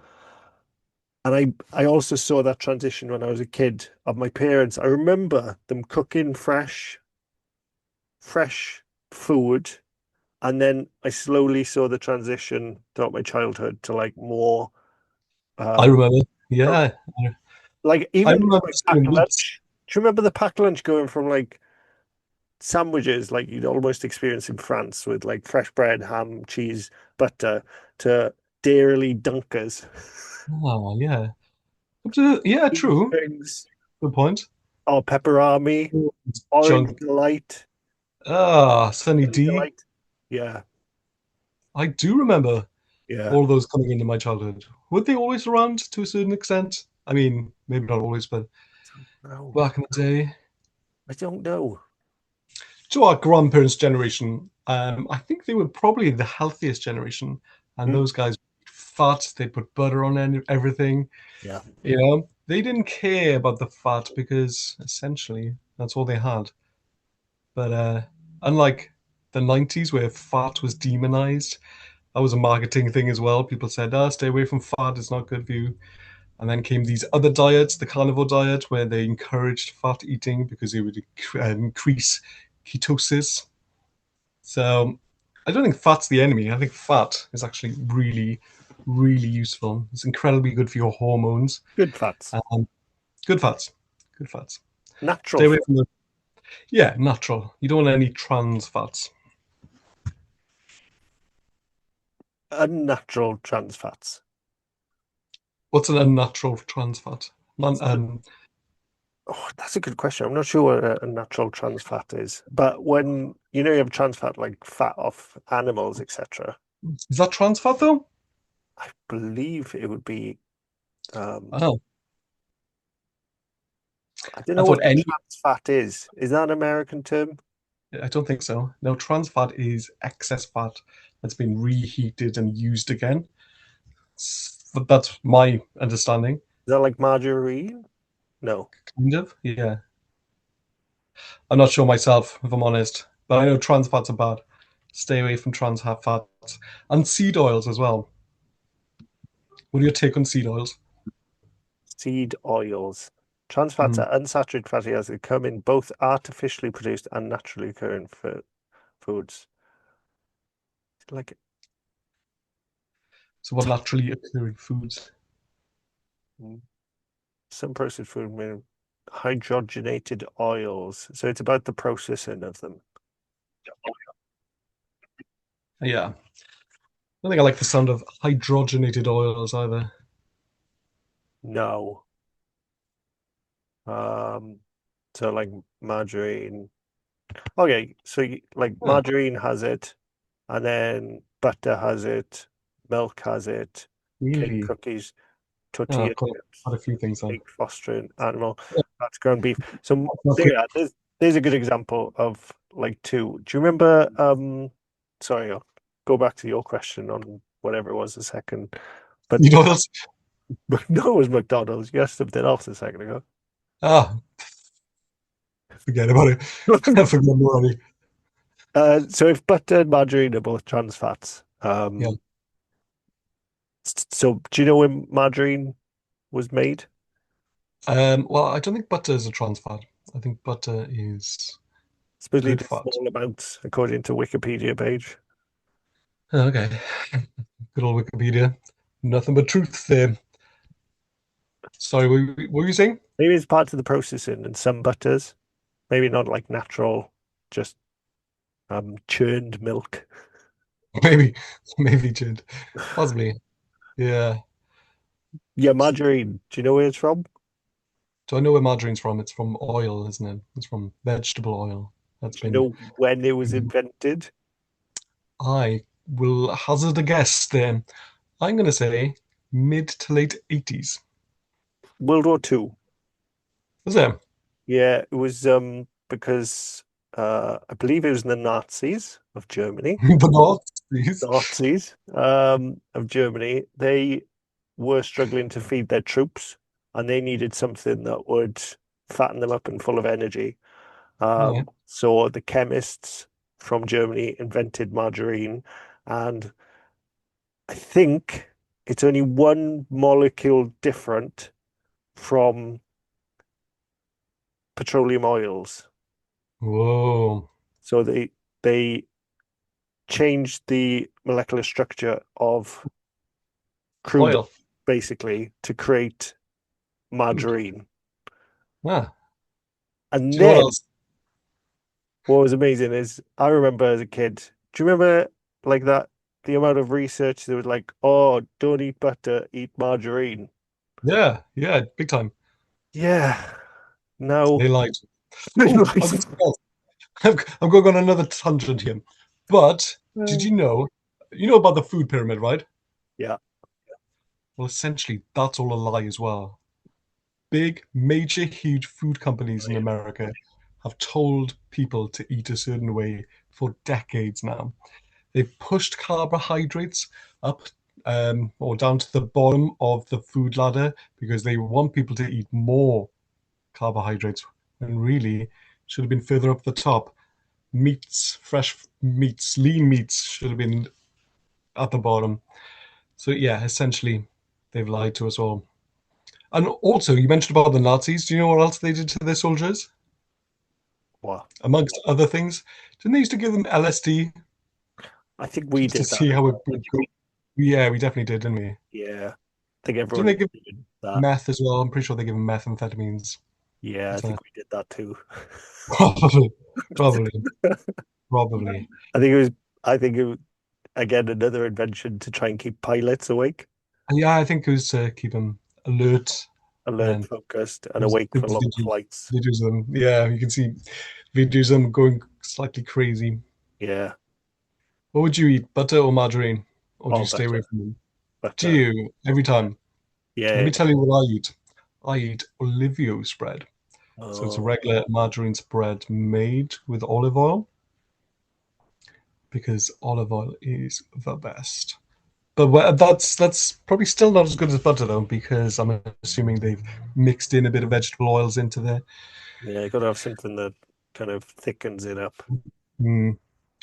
and I also saw that transition when I was a kid of my parents. I remember them cooking fresh food. And then I slowly saw the transition throughout my childhood to like more, I um, remember. pro- Yeah, like I even just remember like pack seeing meats. lunch. Do you remember the pack lunch going from like sandwiches, like you'd almost experience in France with like fresh bread, ham, cheese, butter, to dairy dunkers, Oh, yeah. Yeah, cheese true. things, Good point. or pepperami, orange Junk. delight, Sunny honey D. delight. Yeah, I do remember yeah. all those coming into my childhood. Were they always around to a certain extent? I mean, maybe not always, but No, back in the day. I don't know. To our grandparents' generation, I think they were probably the healthiest generation. And Mm, those guys fat, they put butter on everything. yeah, They didn't care about the fat because essentially that's all they had. But unlike the 90s where fat was demonized, that was a marketing thing as well. People said, stay away from fat, it's not good for you. And then came these other diets, the carnivore diet, where they encouraged fat eating because it would increase ketosis. So I don't think fat's the enemy. I think fat is actually really, really useful. It's incredibly good for your hormones. good fats, Um, good fats. Good fats. natural Stay away fat. from the Yeah, natural. You don't want any trans fats. Unnatural trans fats. What's an unnatural trans fat? Non, Oh, that's a good question. I'm not sure what a natural trans fat is, but when you have trans fat like fat off animals, etc., is that trans fat though? I believe it would be. Um, Oh, I don't I know thought what the any. trans fat is. Is that an American term? I don't think so. No, trans fat is excess fat that's been reheated and used again. But that's my understanding. Is that like margarine? No. Kind of. Yeah. I'm not sure myself, if I'm honest, but I know trans fats are bad. Stay away from trans fats and seed oils as well. What are your take on seed oils? Seed oils. Trans fats Mm. are unsaturated fatty acids that come in both artificially produced and naturally occurring foods. Like So, what naturally occurring foods? mm, some processed food with hydrogenated oils. So it's about the processing of them. Yeah. I don't think I like the sound of hydrogenated oils either. No. Um, so like margarine. Okay, so like Huh, margarine has it, and then butter has it, milk has it, cake really? cookies, Oh, tortilla I've got chips, quite a few things then. egg fostering animal, that's ground beef. So Okay. there's a good example of like two. Do you remember sorry, I'll go back to your question on whatever it was a second. But You know what else? no, it was McDonald's. You asked something else a second ago. Ah, forget about it. I forgot already. So if butter and margarine are both trans fats, Yeah. so do you know when margarine was made? Well, I don't think butter is a trans fat. I think butter is Supposedly good the fat. small amounts, according to Wikipedia page. Oh, okay. Good old Wikipedia. Nothing but truth there. Sorry, what were you saying? Maybe it's part of the processing and some butters. Maybe not like natural, just churned milk. Maybe, maybe Jid. Possibly. Yeah. Yeah, margarine. Do you know where it's from? So I know where margarine's from. It's from oil, isn't it? It's from vegetable oil. That's Do you been. know when it was invented? I will hazard a guess then. I'm going to say mid to late 80s. World War Two. Was it? Yeah, it was because I believe it was the Nazis of Germany. The Nazis. Nazis of Germany. They were struggling to feed their troops, and they needed something that would fatten them up and full of energy. Yeah. So the chemists from Germany invented margarine, and I think it's only one molecule different from petroleum oils. Whoa. So they changed the molecular structure of crude oil Oil. basically to create Food. margarine. Ah. And Do you know what then else? what was amazing is I remember as a kid, do you remember like that the amount of research that was like, oh, don't eat butter, eat margarine. Yeah. Yeah. Big time. Yeah. They No. lied. Oh, I've got something else. I'm going on another tangent here. But did you know about the food pyramid, right? Yeah. Well, essentially, that's all a lie as well. Big, major, huge food companies in America have told people to eat a certain way for decades now. They've pushed carbohydrates up or down to the bottom of the food ladder because they want people to eat more carbohydrates when really should have been further up the top. Meats, fresh meats, lean meats should have been at the bottom. So yeah, essentially, they've lied to us all. And also, you mentioned about the Nazis. Do you know what else they did to their soldiers? Well, Amongst other things, didn't they used to give them LSD I think we just to did that see as how it well. would go? Yeah, we definitely did, didn't we? Yeah. I think Didn't they everyone give did that. meth as well? I'm pretty sure they give them methamphetamines. Yeah, I So, think we did that too. probably, probably, probably. I think it was. I think it was, again another invention to try and keep pilots awake, And yeah, I think it was to keep them alert alert, and focused, and there's awake for long flights. videos of them. Yeah, you can see videos of them going slightly crazy. Yeah. What would you eat, butter or margarine? Or do Oh, you stay away better, from them? Do better. you? Every time. Let Yeah. me tell you what I eat. I eat Olivio spread. So it's a Oh, regular margarine spread made with olive oil because olive oil is the best. But that's probably still not as good as butter though, because I'm assuming they've mixed in a bit of vegetable oils into there. yeah. You got to have something that kind of thickens it up. Mm,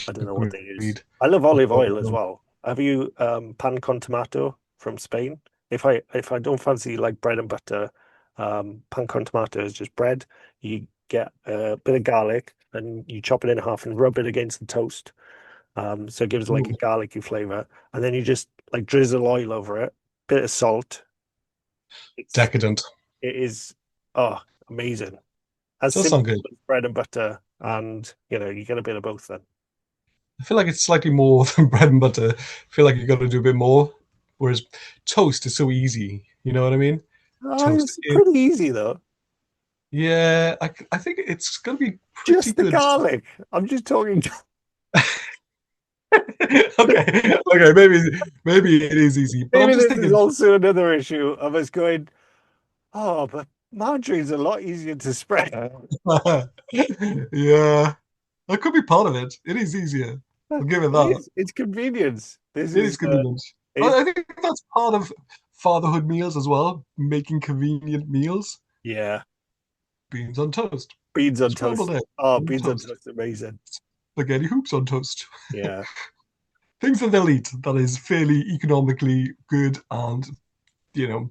I don't know what they use. agreed. I love olive oil as Although, well. Have you pan con tomato from Spain? If I don't fancy like bread and butter, pan con tomato is just bread. You get a bit of garlic and you chop it in half and rub it against the toast. So it gives like a ooh, garlicky flavor, and then you just like drizzle oil over it, bit of salt. It's decadent. it is oh amazing. As Does simple sound good. as bread and butter, and you get a bit of both then. I feel like it's slightly more than bread and butter. I feel like you got to do a bit more. Whereas toast is so easy. You know what I mean? Toast It's in. pretty easy though. Yeah, I think it's going to be pretty Just the good. garlic. I'm just talking. Okay, okay, maybe it is easy, but I'm Maybe just this is thinking. also another issue of us going, oh, but margarine's a lot easier to spread. Yeah, that could be part of it. It is easier. I'll give it It that. is. It's convenience. This It is is convenient. is I think that's part of fatherhood meals as well, making convenient meals. yeah. Beans on toast, Beans on scrambled toast. egg Oh, on beans on toast, toast, amazing. spaghetti hoops on toast. Yeah. Things that they'll eat that is fairly economically good and, you know,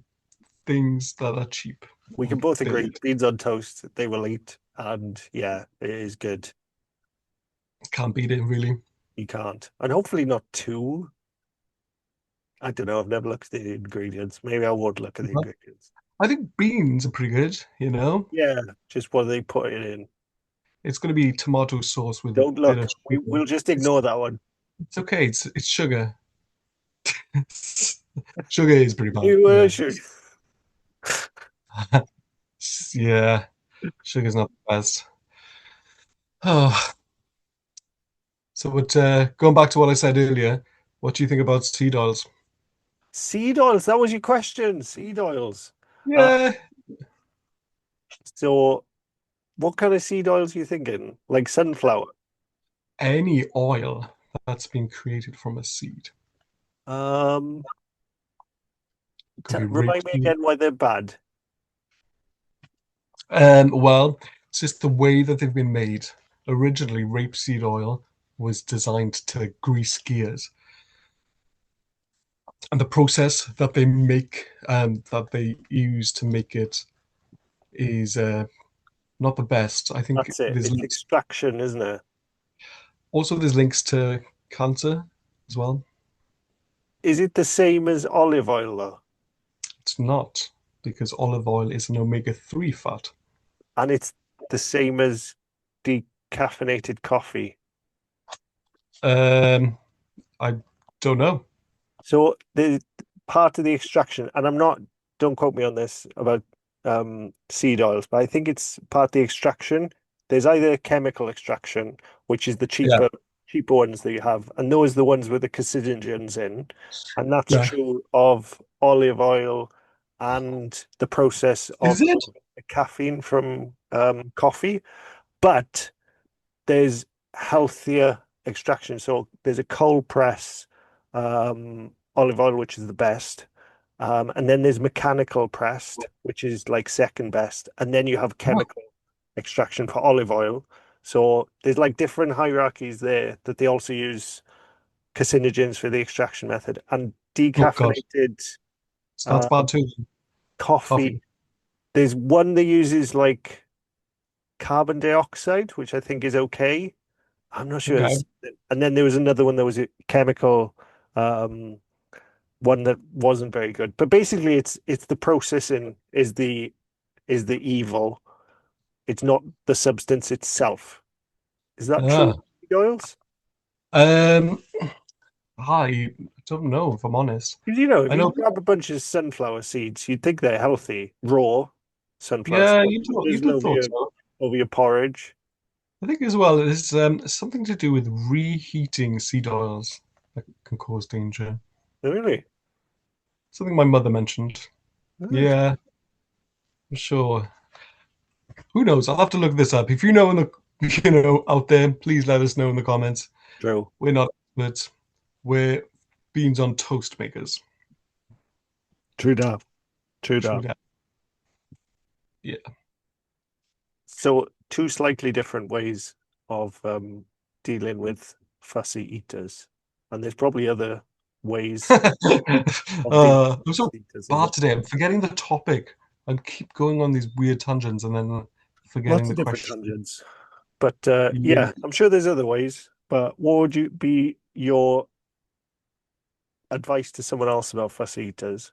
things that are cheap We can and both they'll agree. eat. Beans on toast, they will eat. And yeah, it is good. Can't beat it, really. You can't. And hopefully not too. I don't know. I've never looked at the ingredients. Maybe I would look at the ingredients. I think beans are pretty good, you know? Yeah. Just what they put it in. It's going to be tomato sauce with a Don't bit of look. sugar. We'll just It's, ignore that one. it's okay. It's sugar. Sugar is pretty bad. You Yeah. should. Yeah. Sugar's not the best. Oh, so what, going back to what I said earlier, what do you think about seed oils? Seed oils. That was your question. Seed oils. Uh, Yeah, so what kind of seed oils are you thinking? Like sunflower? any oil that's been created from a seed. Um, Could be remind me rapeseed. again why they're bad. Well, it's just the way that they've been made. Originally, rapeseed oil was designed to grease gears, and the process that they make, that they use to make it is not the best. I think That's it. there's It's links. extraction, isn't it? Also, there's links to cancer as well. Is it the same as olive oil though? It's not because olive oil is an omega-3 fat. And it's the same as decaffeinated coffee. Um, I don't know. So the part of the extraction, and don't quote me on this about seed oils, but I think it's part of the extraction. There's either chemical extraction, which is the Yeah, cheaper ones that you have, and those are the ones with the carcinogens in, and that's yeah. true of olive oil and the process Is of it? the caffeine from coffee, but there's healthier extraction. So there's a cold press olive oil, which is the best. And then there's mechanical pressed, which is like second best. And then you have Oh, chemical extraction for olive oil. So there's like different hierarchies there that they also use carcinogens for the extraction method. And oh God, decaffeinated so that's uh, bad too. coffee, Coffee. there's one that uses like carbon dioxide, which I think is okay. I'm not sure. Okay. And then there was another one that was a chemical, um, one that wasn't very good. But basically, it's the processing is the evil, It's not the substance itself. Is that true? Ah. Seed oils? Um, I don't know if I'm honest. Because if I you know, grab a bunch of sunflower seeds, you'd think they're healthy, raw sunflower seeds. yeah, There's you'd have thought so. over your porridge. I think as well it's something to do with reheating seed oils that can cause danger. Really? Something my mother mentioned. Okay. Yeah, I'm sure. Who knows? I'll have to look this up. If you know in the out there, please let us know in the comments. True. We're not experts. We're beans on toast makers. True that. True True that. that. Yeah. So two slightly different ways of dealing with fussy eaters. And there's probably other ways of dealing I'm with so fussy eaters as bad well. today. I'm forgetting the topic. I keep going on these weird tangents and then forgetting Lots the of different question. tangents. But Yeah. yeah, I'm sure there's other ways. But what would you be your advice to someone else about fussy eaters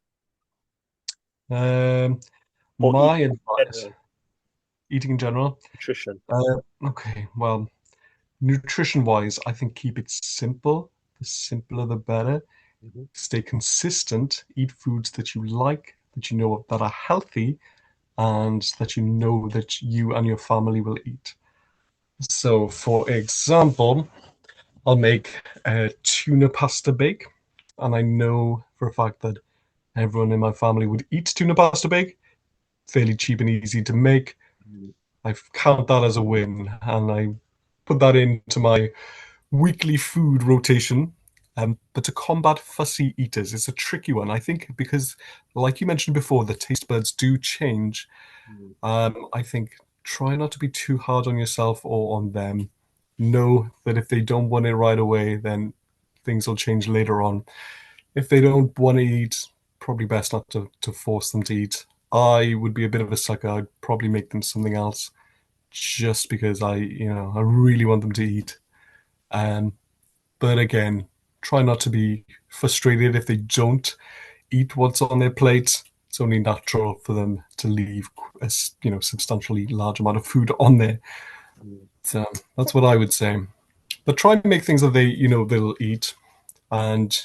Um, or my eating in advice, general, eating in general. nutrition? Okay, well, nutrition wise, I think keep it simple. The simpler, the better. Mhm. Stay consistent. Eat foods that you like, that you know that are healthy, and that you know that you and your family will eat. So, for example, I'll make a tuna pasta bake, and I know for a fact that everyone in my family would eat tuna pasta bake. Fairly cheap and easy to make. I count that as a win, and I put that into my weekly food rotation. But to combat fussy eaters, it's a tricky one, I think, because, like you mentioned before, the taste buds do change. Mm. I think try not to be too hard on yourself or on them. Know that if they don't want it right away, then things will change later on. If they don't want to eat, probably best not to force them to eat. I would be a bit of a sucker. I'd probably make them something else just because I really want them to eat. Um, but again, try not to be frustrated if they don't eat what's on their plate. It's only natural for them to leave a substantially large amount of food on there. Mm. So that's what I would say. But try and make things that they'll eat, and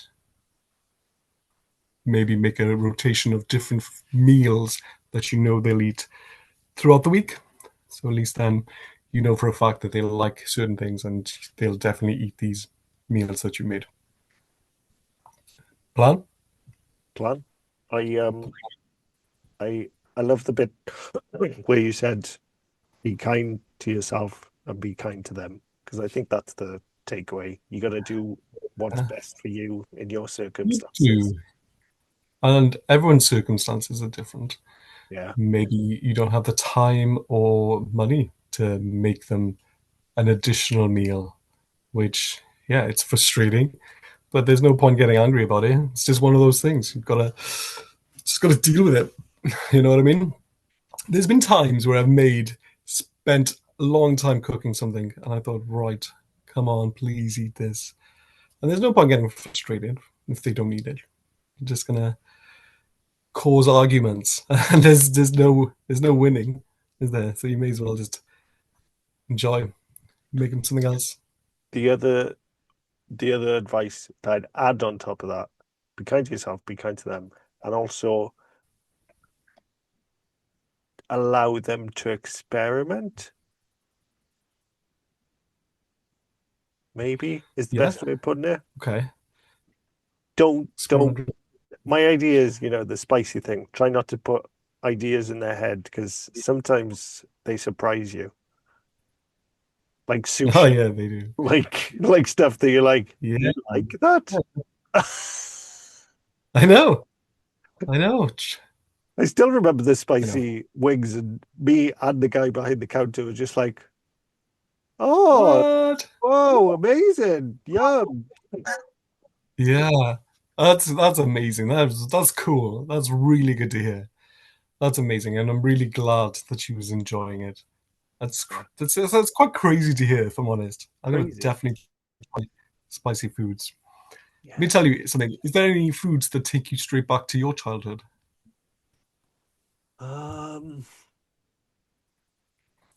maybe make a rotation of different meals that they'll eat throughout the week. So at least then you know for a fact that they'll like certain things and they'll definitely eat these meals that you made. Plan? Plan. I I love the bit where you said be kind to yourself and be kind to them because I think that's the takeaway. You got to do what's Uh, best for you in your you circumstances. do. And everyone's circumstances are different. Yeah. Maybe you don't have the time or money to make them an additional meal, which, yeah, it's frustrating, but there's no point getting angry about it. It's just one of those things. Just gotta deal with it. You know what I mean? There's been times where spent a long time cooking something, and I thought, right, come on, please eat this. And there's no point getting frustrated if they don't eat it. You're just gonna cause arguments, and there's no winning, is there? So you may as well just enjoy making something else. The other the other advice that I'd add on top of that, be kind to yourself, be kind to them, and also allow them to experiment, maybe is the Yeah. best way of putting it. Okay. Don't Experiment. my idea is, the spicy thing. Try not to put ideas in their head because sometimes they surprise you. Like Oh sushi, yeah, they do. like stuff that you're like, Yeah. you like that? I know. I know. I still remember the I know. spicy wings and me and the guy behind the counter were just like, oh, What? whoa, amazing. Yum. Yeah. That's amazing. That's cool. That's really good to hear. That's amazing, and I'm really glad that she was enjoying it. Yeah, That's quite crazy to hear, if I'm honest. I'm gonna crazy. definitely try spicy foods. Let me Yeah. tell you something. Is there any foods that take you straight back to your childhood? Um,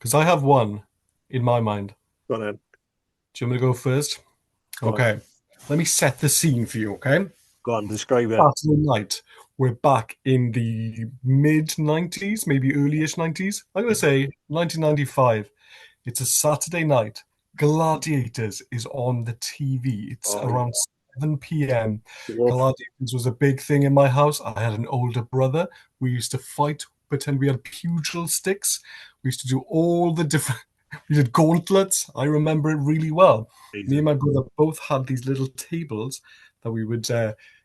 because I have one in my mind. Go on then. Do you want me to go first? Go on. Okay. Let me set the scene for you, okay? Go on. Describe it. Saturday night. We're back in the mid 90s, maybe early-ish 90s. I'm going to say 1995. It's a Saturday night. Gladiators is on the TV. It's Oh, around 7 p.m. yeah. Gladiators was a big thing in my house. I had an older brother. We used to fight, pretend we had pugil sticks. We used to do all the different, we did gauntlets. I remember it really well. Me and Amazing. my brother both had these little tables that we would,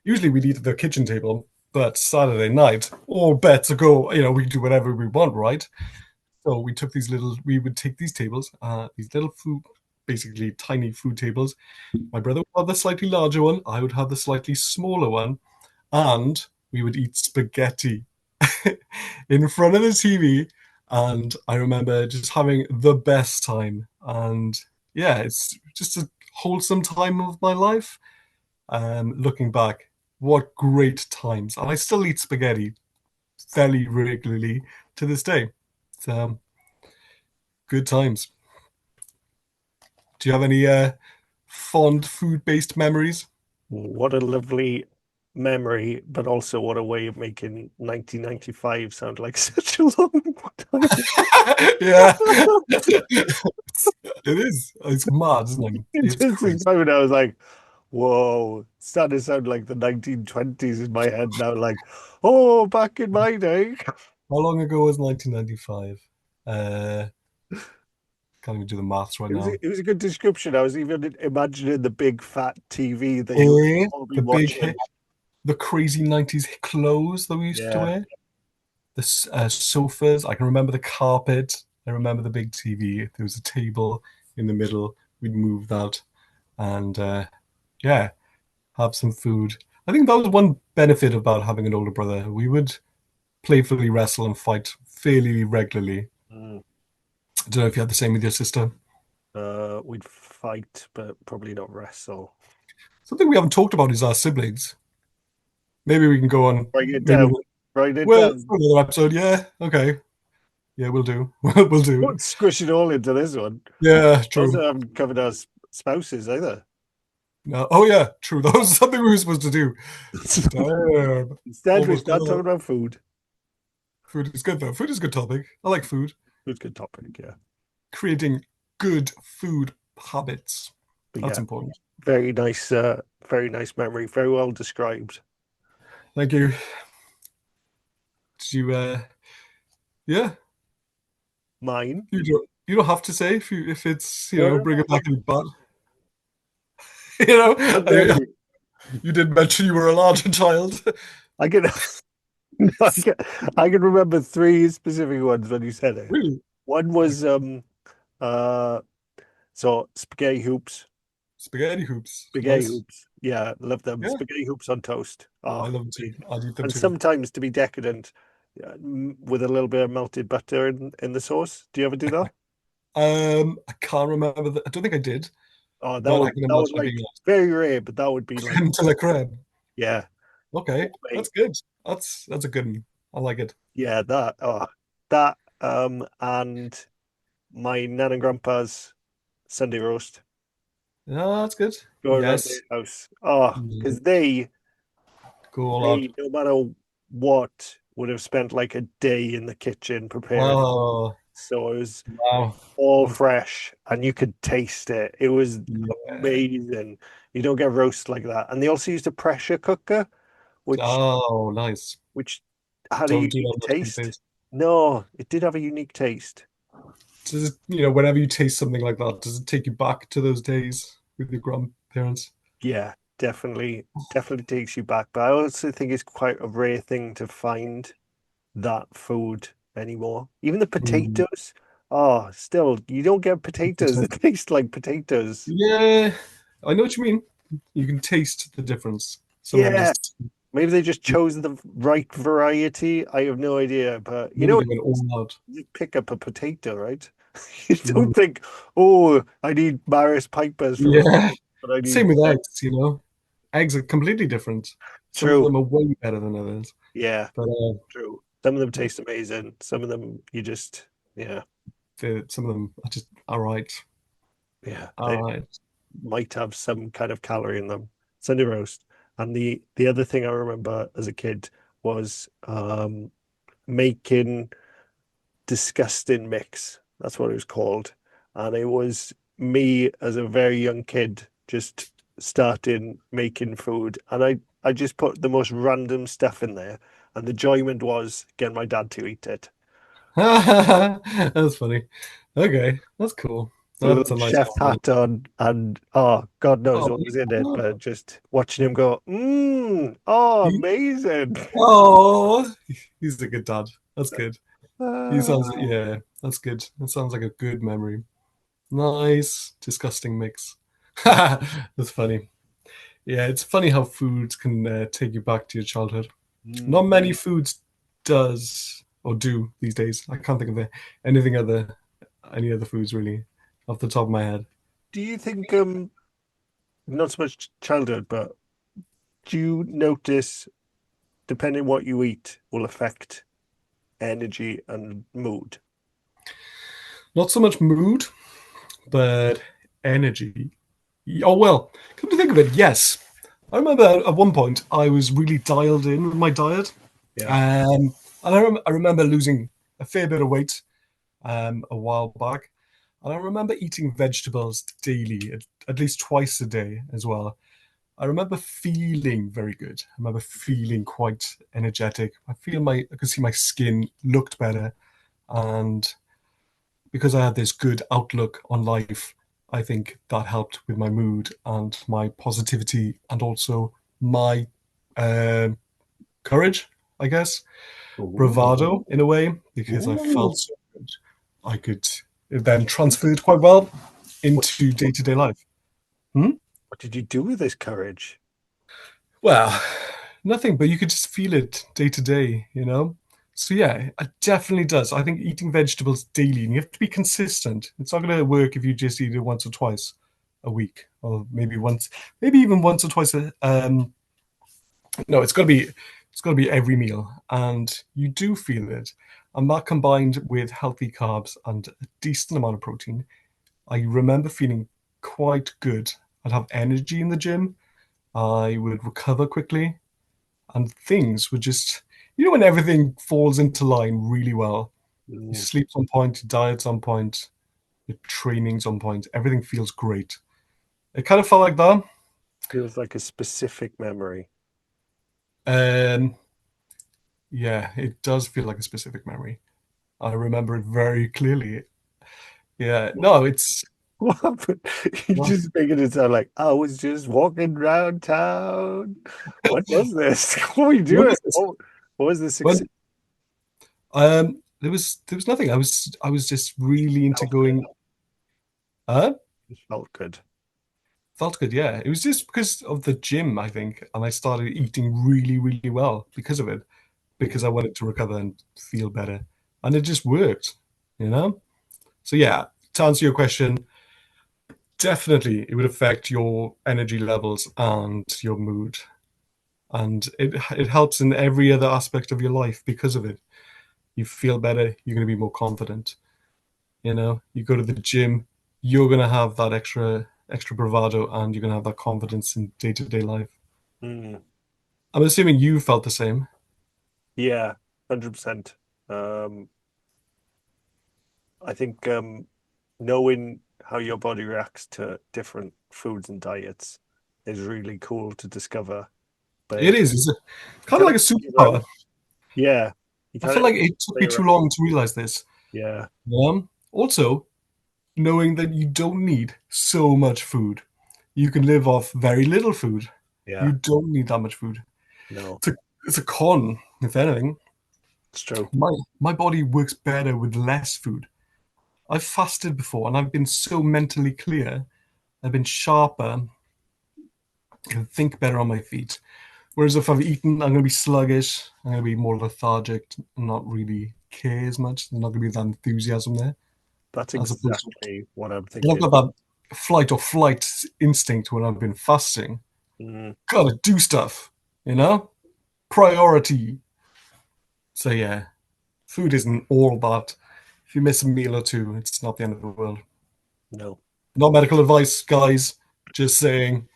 usually we'd eat at the kitchen table, but Saturday night, all bets are go, we do whatever we want, right? So we would take these tables, these little food, basically tiny food tables. My brother would have the slightly larger one, I would have the slightly smaller one, and we would eat spaghetti in front of the TV. And I remember just having the best time. And yeah, it's just a wholesome time of my life. Looking back, what great times. And I still eat spaghetti fairly regularly to this day. So good times. Do you have any fond food-based memories? What a lovely memory, but also what a way of making 1995 sound like such a long time. Yeah, it is. It's mad, isn't it? It's Interesting crazy. time, and I was like, whoa, it's starting to sound like the 1920s in my head now. Like, oh, back in my day. How long ago was 1995? Uh, can't even do the maths right now. It was a good description. I was even imagining the big fat TV that you would Eh, all be the big watching. hit, the crazy 90s clothes that we used to Yeah. wear. The sofas. I can remember the carpet. I remember the big TV. There was a table in the middle. We'd move that, and yeah, have some food. I think that was one benefit about having an older brother. We would playfully wrestle and fight fairly regularly. Mm. I don't know if you had the same with your sister. We'd fight, but probably not wrestle. Something we haven't talked about is our siblings. Maybe we can go on. Write it Maybe down. Write it well, down. for another episode. Yeah. Okay. Yeah, we'll do. We'll do. Don't squish it all into this one. Yeah. Also, True. haven't covered our spouses either. No. Oh yeah. True. That was something we were supposed to do. Damn. Instead, we Almost start forgot. talking about food. Food is good though. Food is a good topic. I like food. Food's a good topic, yeah. Creating good food habits. But That's yeah, important. very nice memory. Very well described. Thank you. Did you? Yeah. Mine. You don't have to say if it's No, no, bring no. it back in bad. You know, I'm ready. you did mention you were a larger child. I can, I can, I can remember three specific ones when you said it. Really? One was uh so spaghetti hoops. Spaghetti hoops. Spaghetti Nice. hoops. Yeah, love them. Yeah, Spaghetti hoops on toast. I Oh, love them too. amazing. I eat them And too. sometimes to be decadent, with a little bit of melted butter in the sauce. Do you ever do that? I can't remember I don't think I did, Oh, but I can that imagine would it like being very rare, but that would be like like, creme to la creme. yeah, Okay, oh, that's mate. good. That's a good one. I like it. Yeah, that and my nan and grandpa's Sunday roast Yeah, that's good. going around their Yes. house. Oh, Yeah, because go all out. they no matter what would have spent like a day in the kitchen preparing it. Oh, So it was wow. all Okay. fresh and you could taste it. It was Yeah. amazing. You don't get roast like that. And they also used a pressure cooker, which Oh, nice. which had a Don't do that unique much these taste. days. No, it did have a unique taste. Does it, whenever you taste something like that, does it take you back to those days with your grandparents? Yeah, definitely takes you back. But I also think it's quite a rare thing to find that food anymore. Even the Mm. potatoes. Oh, still, you don't get potatoes that taste like potatoes. Yeah, I know what you mean. You can taste the difference. Some of them Yeah, just maybe they just chose the right variety. I have no idea. But maybe they went all out. you pick up a potato, right? You Mm. don't think, oh, I need Maris Pipers for my, Yeah, but I need same with eggs. Eggs are completely different. Some of true. them are way better than others. Yeah, But true. Some of them taste amazing. Some of them you just, yeah. some of them are just all right. Yeah, All they right. might have some kind of calorie in them. Sunday roast. And the other thing I remember as a kid was making disgusting mix. That's what it was called. And it was me as a very young kid just starting making food. And I just put the most random stuff in there. And the enjoyment was getting my dad to eat it. That's funny. Okay, that's cool. With a That's little a nice chef compliment. hat on, and oh, God knows Oh, what was in it, but just watching him go, oh, he- amazing. oh, he's a good dad. That's good. He Uh, sounds, yeah, that's good. That sounds like a good memory. Nice, disgusting mix. That's funny. Yeah, it's funny how foods can take you back to your childhood. Not mm. many foods does or do these days. I can't think of anything other any other foods really off the top of my head. Do you think, not so much childhood, but do you notice, depending what you eat, will affect energy and mood? Not so much mood, but energy. Oh well, come to think of it, yes. I remember at one point I was really dialed in with my diet, Yeah. and I remember losing a fair bit of weight a while back, and I remember eating vegetables daily, at least twice a day as well. I remember feeling very good. I remember feeling quite energetic. I could see my skin looked better, and because I had this good outlook on life, I think that helped with my mood and my positivity and also my uh, courage, I guess, Ooh. bravado in a way, because I felt Ooh. so good. I could then transfer it quite well What, into day to day life. Hmm? what did you do with this courage? Well, nothing, but you could just feel it day to day, you know? So yeah, it definitely does. I think eating vegetables daily, and you have to be consistent. It's not going to work if you just eat it once or twice a week, or maybe even once or twice no, it's got to be every meal, and you do feel it. And that combined with healthy carbs and a decent amount of protein, I remember feeling quite good. I'd have energy in the gym. I would recover quickly, and things were just, when everything falls into line really well. Your Mm, sleep's on point, your diet's on point, your training's on point, everything feels great. It kind of felt like that. feels like a specific memory. Um, yeah, it does feel like a specific memory. I remember it very clearly. Yeah, no, it's What happened? You well, just making it sound like I was just walking around town. What was this? What were you what doing? is this? What was this When success? there was nothing. I was just really into Felt good. going. It felt good. Felt good, yeah. It was just because of the gym, I think, and I started eating really, really well because of it, Mm. because I wanted to recover and feel better, and it just worked, you know. So yeah, to answer your question, definitely it would affect your energy levels and your mood, and it helps in every other aspect of your life because of it. You feel better, you're going to be more confident. You go to the gym, you're going to have that extra bravado, and you're going to have that confidence in day to day life. Mm. I'm assuming you felt the same. Yeah, 100%. Um, I think knowing how your body reacts to different foods and diets is really cool to discover. But It is. It's you kind of kind like of a learn, superpower. yeah, you I kind feel of like it took play me too around. long to realize this. Yeah, Also, knowing that you don't need so much food. You can live off very little food. yeah, You don't need that much food. no, It's a con, if anything. it's true. My body works better with less food. I've fasted before and I've been so mentally clear. I've been sharper. I can think better on my feet. Whereas if I've eaten, I'm going to be sluggish. I'm going to be more lethargic and not really care as much. There's not going to be that enthusiasm there, That's as opposed to exactly what I'm when I've thinking. got that flight or flight instinct when I've been fasting. Mm, Gotta do stuff, you know? Priority. So yeah, food isn't all that. if you miss a meal or two, it's not the end of the world. No. Not medical advice, guys. Just saying,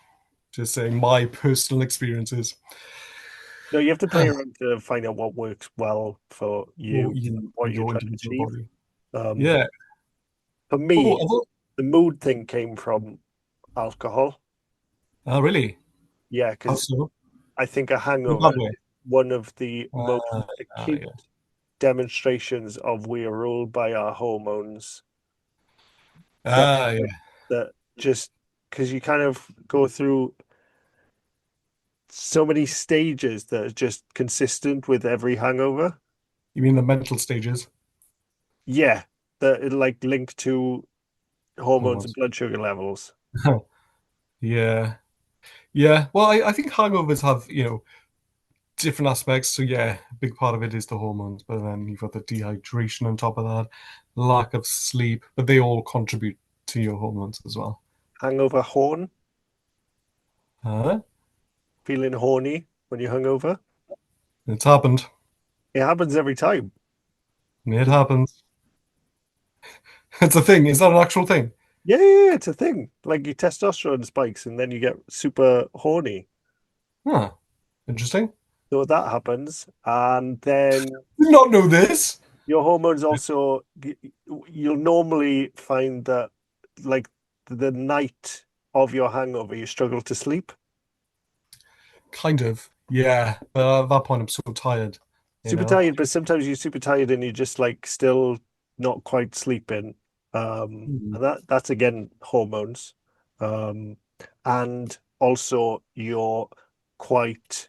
just saying my personal experiences. No, you have to play around to find out what works well for Or you, in what you're your trying to individual achieve. body. Um, Yeah. for Oh, me, the mood thing came from alcohol. oh, really? Yeah, How because so? I think a In a hangover bad way. is one of the most Uh, acute yeah. demonstrations of we are ruled by our hormones that Yeah. that just because you kind of go through so many stages that are just consistent with every hangover. You mean the mental stages? Yeah, that it like linked to hormones and Hormones. blood sugar levels. Yeah. Yeah. Well, I think hangovers have, different aspects. So yeah, a big part of it is the hormones, but then you've got the dehydration on top of that, lack of sleep, but they all contribute to your hormones as well. Hangover horn, Huh? feeling horny when you're hungover. It's happened. It happens every time. It happens. It's a thing. Is that an actual thing? Yeah, yeah, yeah, it's a thing. Like your testosterone spikes and then you get super horny. Huh. Interesting. So that happens. And then Did not know this. your hormones also, you'll normally find that like the night of your hangover, you struggle to sleep. Kind of. Yeah. But at that point, I'm so tired, you Super know? tired, but sometimes you're super tired and you're just like still not quite sleeping. Hmm. And that's again hormones. Um, and also you're quite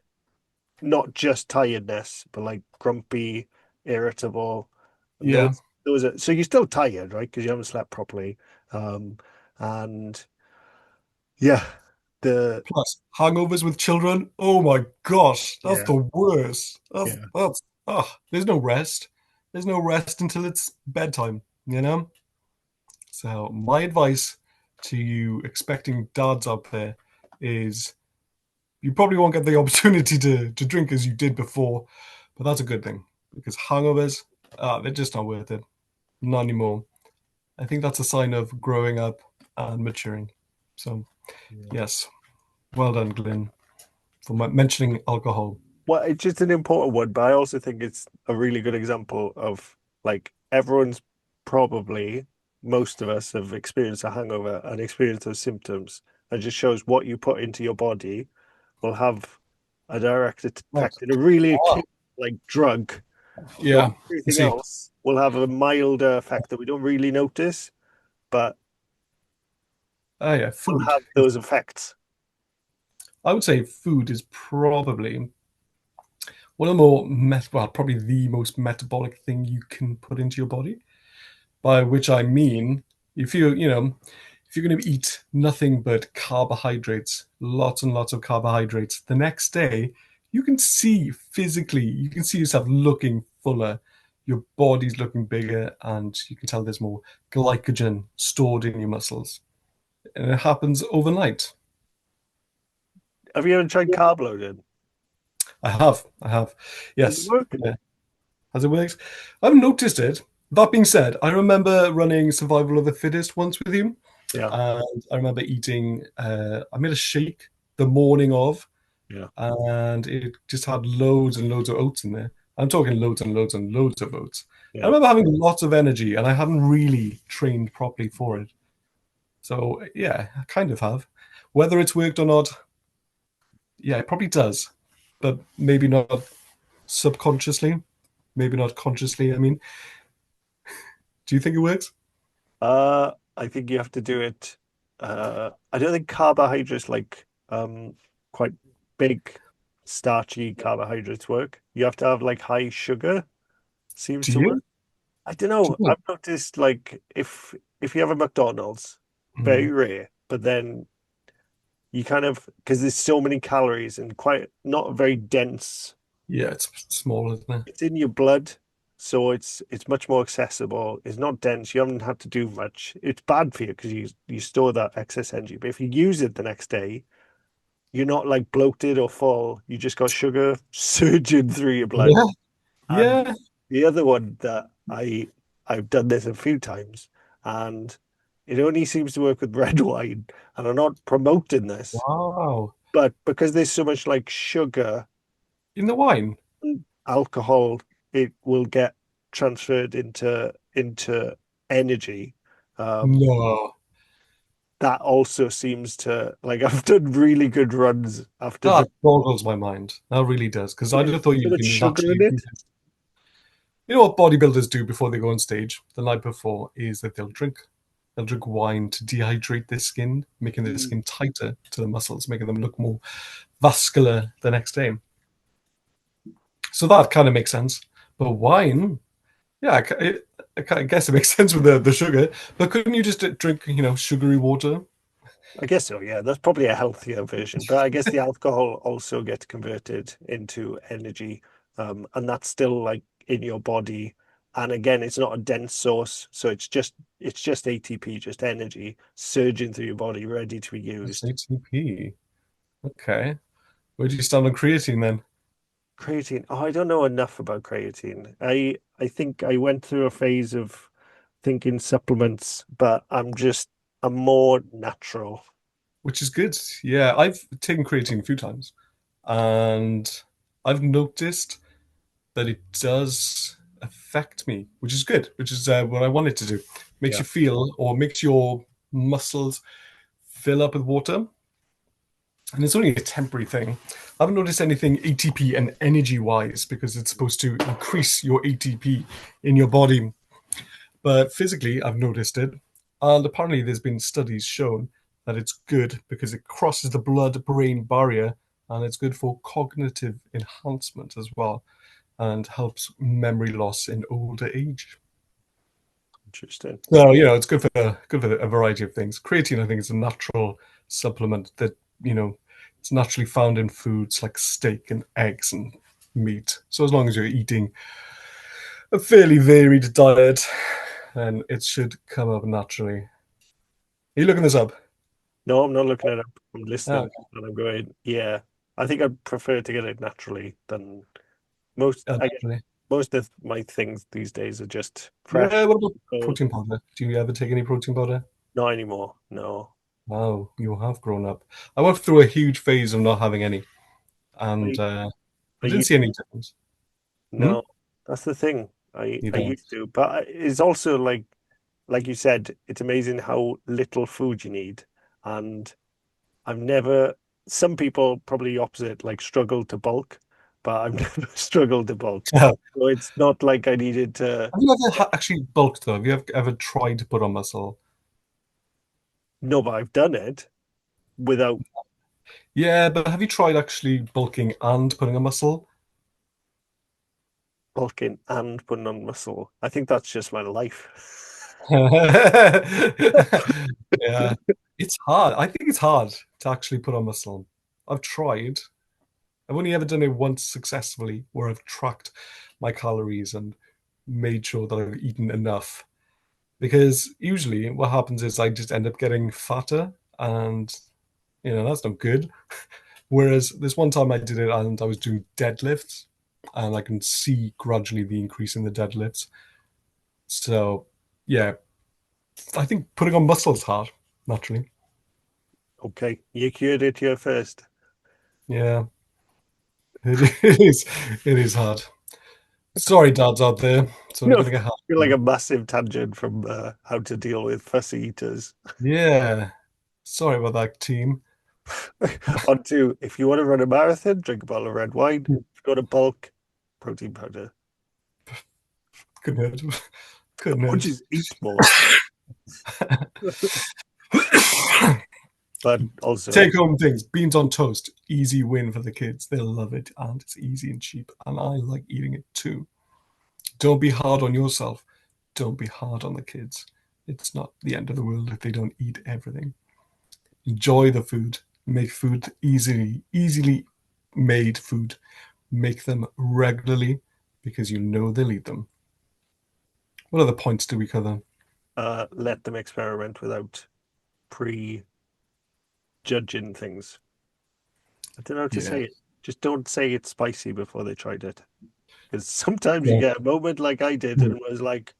not just tiredness, but like grumpy, irritable. And Yeah. those are so you're still tired, right? Because you haven't slept properly. Um, and yeah, the Plus, hangovers with children. Oh my gosh, that's yeah, the worst. yeah. There's no rest. There's no rest until it's bedtime, you know? So my advice to you expecting dads out there is you probably won't get the opportunity to drink as you did before, but that's a good thing because hangovers, they're just not worth it. Not anymore. I think that's a sign of growing up and maturing. So Yeah. yes, well done, Glyn, for mentioning alcohol. Well, it's just an important one, but I also think it's a really good example of like everyone's probably most of us have experienced a hangover and experienced those symptoms. It just shows what you put into your body will have a direct Right. effect in a really Ah, acute like drug. So yeah, I everything see. else will have a milder effect that we don't really notice, but Ah, yeah, will food. have those effects. I would say food is probably one of the more well, probably the most metabolic thing you can put into your body. By which I mean, if if you're going to eat nothing but carbohydrates, lots and lots of carbohydrates, the next day you can see physically, you can see yourself looking fuller, your body's looking bigger, and you can tell there's more glycogen stored in your muscles, and it happens overnight. Have you ever tried carb loading? I have, Does it yes. work? Yeah. As it works. I've noticed it. That being said, I remember running Survival of the Fittest once with you, Yeah, and I remember eating. I made a shake the morning of, yeah, and it just had loads and loads of oats in there. I'm talking loads and loads and loads of oats. I yeah. remember having lots of energy, and I hadn't really trained properly for it. So yeah, I kind of have. Whether it's worked or not, yeah, it probably does, but maybe not subconsciously, maybe not consciously. I mean, do you think it works? I think you have to do it. I don't think carbohydrates like quite big starchy carbohydrates work. You have to have like high sugar seems Do to work. you? I don't Do know. you I've noticed like if you have a McDonald's, very Mm. rare, but then you kind of because there's so many calories and quite not very dense. Yeah, it's small, isn't it? It's in your blood, so it's much more accessible. It's not dense. You haven't had to do much. It's bad for you because you store that excess energy. But if you use it the next day, you're not like bloated or full. You just got sugar surging through your blood. Yeah, And yeah. the other one that I I've done this a few times, and it only seems to work with red wine. And I'm not promoting this, Wow. but because there's so much like sugar In the wine? and alcohol, it will get transferred into energy. Um, No. that also seems to like I've done really good runs after That the boggles my mind. That really does. Because I'd there's have thought so you much can sugar naturally in do it. this. You know what bodybuilders do before they go on stage the night before is that they'll drink. They'll drink wine to dehydrate their skin, making their Mm. skin tighter to the muscles, making them look more vascular the next day. So that kind of makes sense. But wine, yeah, I guess it makes sense with the sugar. But couldn't you just drink, sugary water? I guess so, yeah. That's probably a healthier version, but I guess the alcohol also gets converted into energy, and that's still like in your body. And again, it's not a dense source, so it's just ATP, just energy surging through your body, ready to be That's used. ATP. Okay. Where do you stand on creatine then? Creatine. Oh, I don't know enough about creatine. I think I went through a phase of thinking supplements, but I'm more natural. Which is good. Yeah, I've taken creatine a few times, and I've noticed that it does affect me, which is good, which is what I want it to do. Makes Yeah. you feel, or makes your muscles fill up with water, and it's only a temporary thing. I haven't noticed anything ATP and energy wise because it's supposed to increase your ATP in your body. But physically, I've noticed it. And apparently, there's been studies shown that it's good because it crosses the blood brain barrier and it's good for cognitive enhancement as well and helps memory loss in older age. Interesting. So, it's good for a variety of things. Creatine, I think, is a natural supplement that, it's naturally found in foods like steak and eggs and meat. So, as long as you're eating a fairly varied diet, then it should come up naturally. Are you looking this up? No, I'm not looking it up. I'm Oh, listening and I'm going, yeah. I think I'd prefer to get it naturally than most. I get naturally. most of my things these days are just fresh. Yeah, what about So protein powder? Do you ever take any protein powder? not anymore. No. Wow, you have grown up. I went through a huge phase of not having any, and I, I I didn't used see any difference. Hmm? no. That's the thing. You I don't. used to, but it's also like you said, it's amazing how little food you need. And I've never, some people probably opposite, like struggle to bulk, but I've never struggled to bulk. Have So it's not like I needed to, you ever actually bulked though? Have you ever tried to put on muscle? no, but I've done it without Yeah, but have you tried actually bulking and putting on muscle? bulking and putting on muscle. I think that's just my life. Yeah, it's hard. I think it's hard to actually put on muscle. I've tried. I've only ever done it once successfully, where I've tracked my calories and made sure that I've eaten enough. Because usually what happens is I just end up getting fatter, and that's not good. Whereas this one time I did it and I was doing deadlifts, and I can see gradually the increase in the deadlifts. So yeah, I think putting on muscle is hard, naturally. Okay, you cured it here first. Yeah, it is. It is hard. Sorry, dads out there. So I'm No, I gonna get feel like happy. a massive tangent from how to deal with fussy eaters. Yeah. Sorry about that, team. On to if you want to run a marathon, drink a bottle of red wine. If you go to bulk, protein powder. Couldn't hurt. Couldn't Or just eat more. hurt. But also, Take home things. Beans on toast. Easy win for the kids. They'll love it. And it's easy and cheap. And I like eating it too. Don't be hard on yourself. Don't be hard on the kids. It's not the end of the world if they don't eat everything. Enjoy the food. Make food easily made food. Make them regularly because you know they'll eat them. What other points do we cover? let them experiment without prejudging things. I don't know how to Yeah. say it. Just don't say it's spicy before they tried it. Because sometimes you Yeah. get a moment like I did and was like,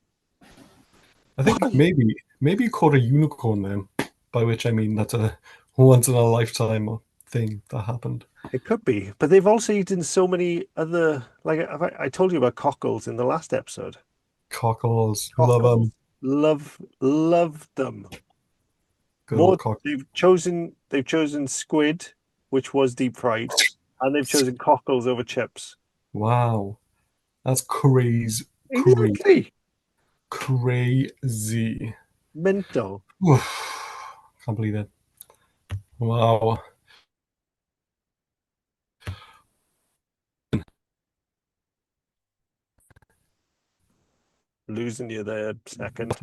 I think maybe you caught a unicorn then, by which I mean that's a once in a lifetime thing that happened. It could be, but they've also eaten so many other. Like I told you about cockles in the last episode. Cockles, love Cockles, them. love them. Good More, old cock. they've chosen squid, which was deep fried, and they've chosen cockles over chips. Wow, that's crazy, crazy, Exactly. crazy. Mental. Oof, can't believe it. Wow. Losing you there a second.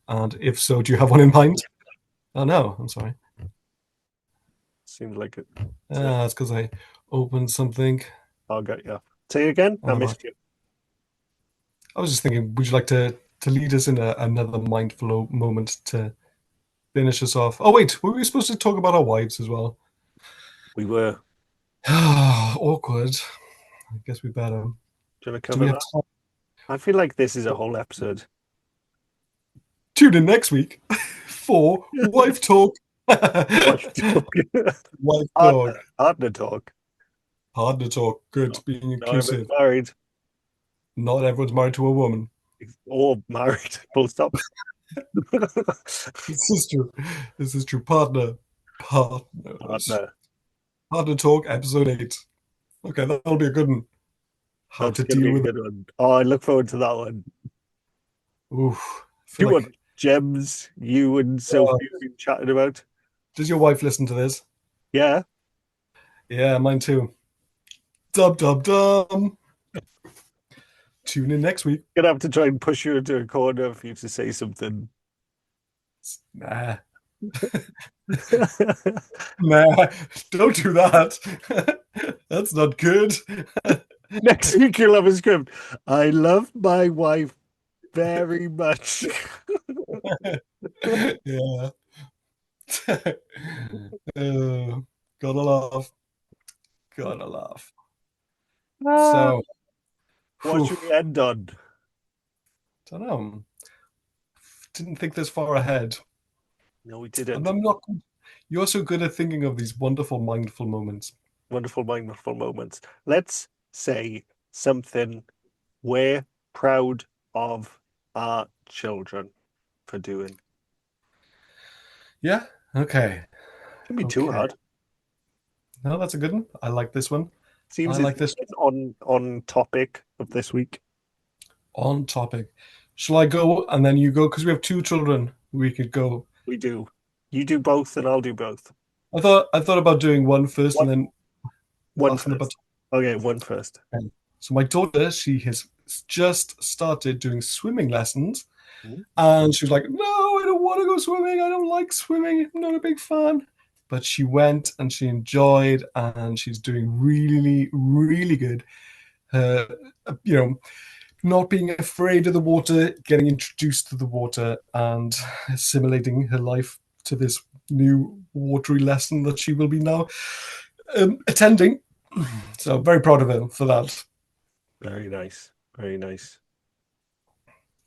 And if so, do you have one in mind? Oh no, I'm sorry. Seems like it. That's because I opened something. I'll get you. Say again. I Uh, missed you. I was just thinking, would you like to lead us in another mindful moment to finish us off? Oh wait, were we supposed to talk about our wives as well? We were. Awkward. I guess we better. Do you want to Do cover we have that? time? I feel like this is a whole episode. Tune in next week for wife talk. Wife talk. Wife talk. Partner talk. Partner talk. Good. No, Being no, I'm inclusive. married Not everyone's married to a woman. or married. Full stop. This is true. This is true. Partners. Partner. Partner talk, episode 8. Okay, that'll be a good one. How That's to going to deal be a with it. good one. Oh, I look forward to that one. Oof. I Do feel you want like. gems you and Uh, Sophie have been chatting about? does your wife listen to this? Yeah. Yeah, mine too. Dub dub dum. Tune in next week. Gonna have to try and push you into a corner for you to say something. Nah. Nah, don't do that. That's not good. Next week you'll have a script. I love my wife very much. Yeah. Uh, gotta laugh. Gotta laugh. Ah, So, what whew, should we end on? don't know. Didn't think this far ahead. No, we And didn't. I'm not good. You're so good at thinking of these wonderful, mindful moments. Wonderful, mindful moments. Let's say something we're proud of our children for doing. Yeah. Okay. Shouldn't be too Okay. hard. No, that's a good one. I like this one. I Seems like this it's on topic of this week. on topic. Shall I go and then you go? Because we have two children. We could go. We do. You do both, and I'll do both. I thought about doing one first and One, then one passing the baton. first. Okay, one first. Okay. So my daughter, she has just started doing swimming lessons, Mhm. and she was like, "No, I don't want to go swimming. I don't like swimming. I'm not a big fan." But she went and she enjoyed, and she's doing really, really good. Uh, you know, not being afraid of the water, getting introduced to the water, and assimilating her life to this new watery lesson that she will be now attending. So very proud of her for that. Very nice. Very nice.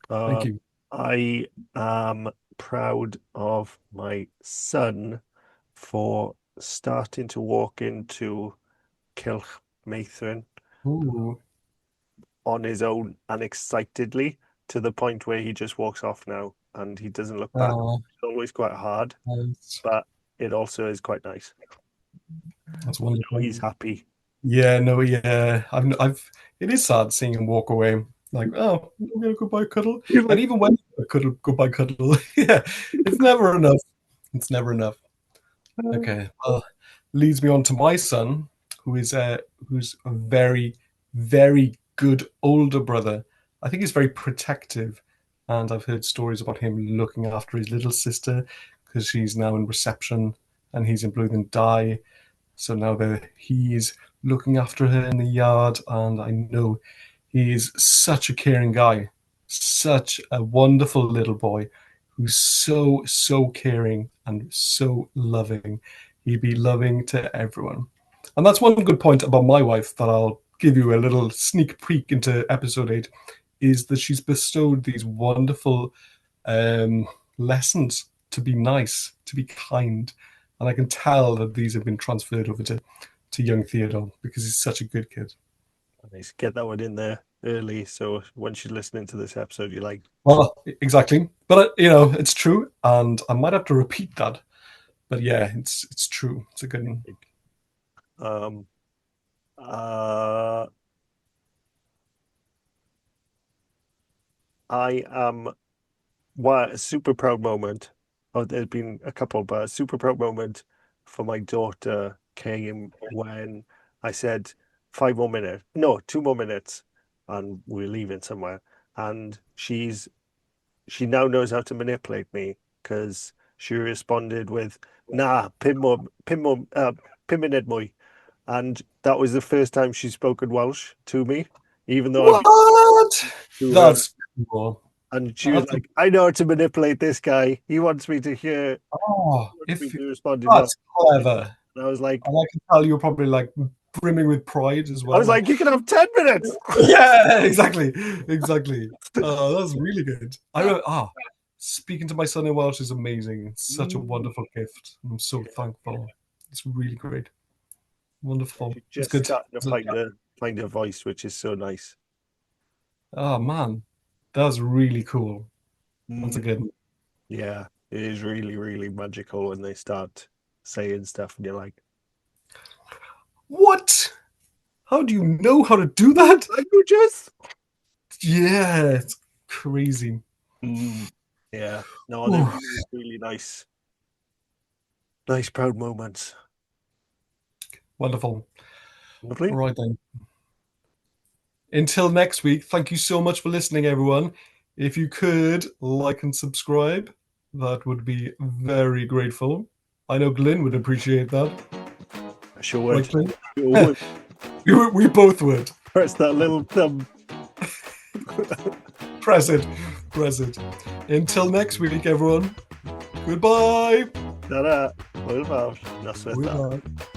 Thank Um, you. I am proud of my son for starting to walk into Kilch Maithrin Ooh. on his own unexcitedly to the point where he just walks off now and he doesn't look back. Uh, It's always quite hard, that's, but it also is quite nice. that's wonderful. He's happy. Yeah, no, yeah. It is sad seeing him walk away. Like, oh, I'm gonna go buy a cuddle. He's And like, even when I could go buy cuddle, yeah, it's never enough. It's never enough. Okay. Well, leads me on to my son, who's a very, very good older brother. I think he's very protective, and I've heard stories about him looking after his little sister because she's now in reception and he's in Blue and Die. So now that he's looking after her in the yard, and I know he is such a caring guy, such a wonderful little boy who's so, so caring and so loving. He'd be loving to everyone. And that's one good point about my wife that I'll give you a little sneak peek into episode 8 is that she's bestowed these wonderful lessons to be nice, to be kind. And I can tell that these have been transferred over to young Theodore because he's such a good kid. Nice. Get that one in there early, so when she's listening to this episode, you're like, Well, exactly. But it's true, and I might have to repeat that. But yeah, it's true. It's a good one. um, uh, I am. What a super proud moment. Oh, there's been a couple, but a super proud moment for my daughter came when I said 5 more minutes. No, 2 more minutes, and we're leaving somewhere. And she now knows how to manipulate me because she responded with, "Nah, pum munud mwy," and that was the first time she's spoken Welsh to me, even though I've been What? to her. That's cool. And she was That's a, like, I know how to manipulate this guy. He wants me to hear, oh, he wants me if to respond in well. that's clever. And I was like, And I can tell you're probably like brimming with pride as well. Like, you can have 10 minutes. yeah, exactly, exactly. Oh, that's really good. Speaking to my son in Welsh is amazing. It's such a wonderful gift. I'm so thankful. It's really great. Wonderful. She's It's just good. starting to find her voice, which is so nice. Oh man, that's really cool. That's a Mm, good one. yeah, it is really, really magical when they start saying stuff and you're like, What? How do you know how to do that? languages? Yeah, it's crazy. Mm, yeah, no, they're Whew, really, really nice, nice, proud moments. wonderful. Lovely. All right then. Until next week, thank you so much for listening, everyone. If you could like and subscribe, that would be very grateful. I know Glyn would appreciate that. I sure Right, would. Glyn? Sure would. We both would. Press that little thumb. Press it. Press it. Until next week, everyone. Goodbye. Ta-da. Hwyl fawr. Noswaith dda. Goodbye.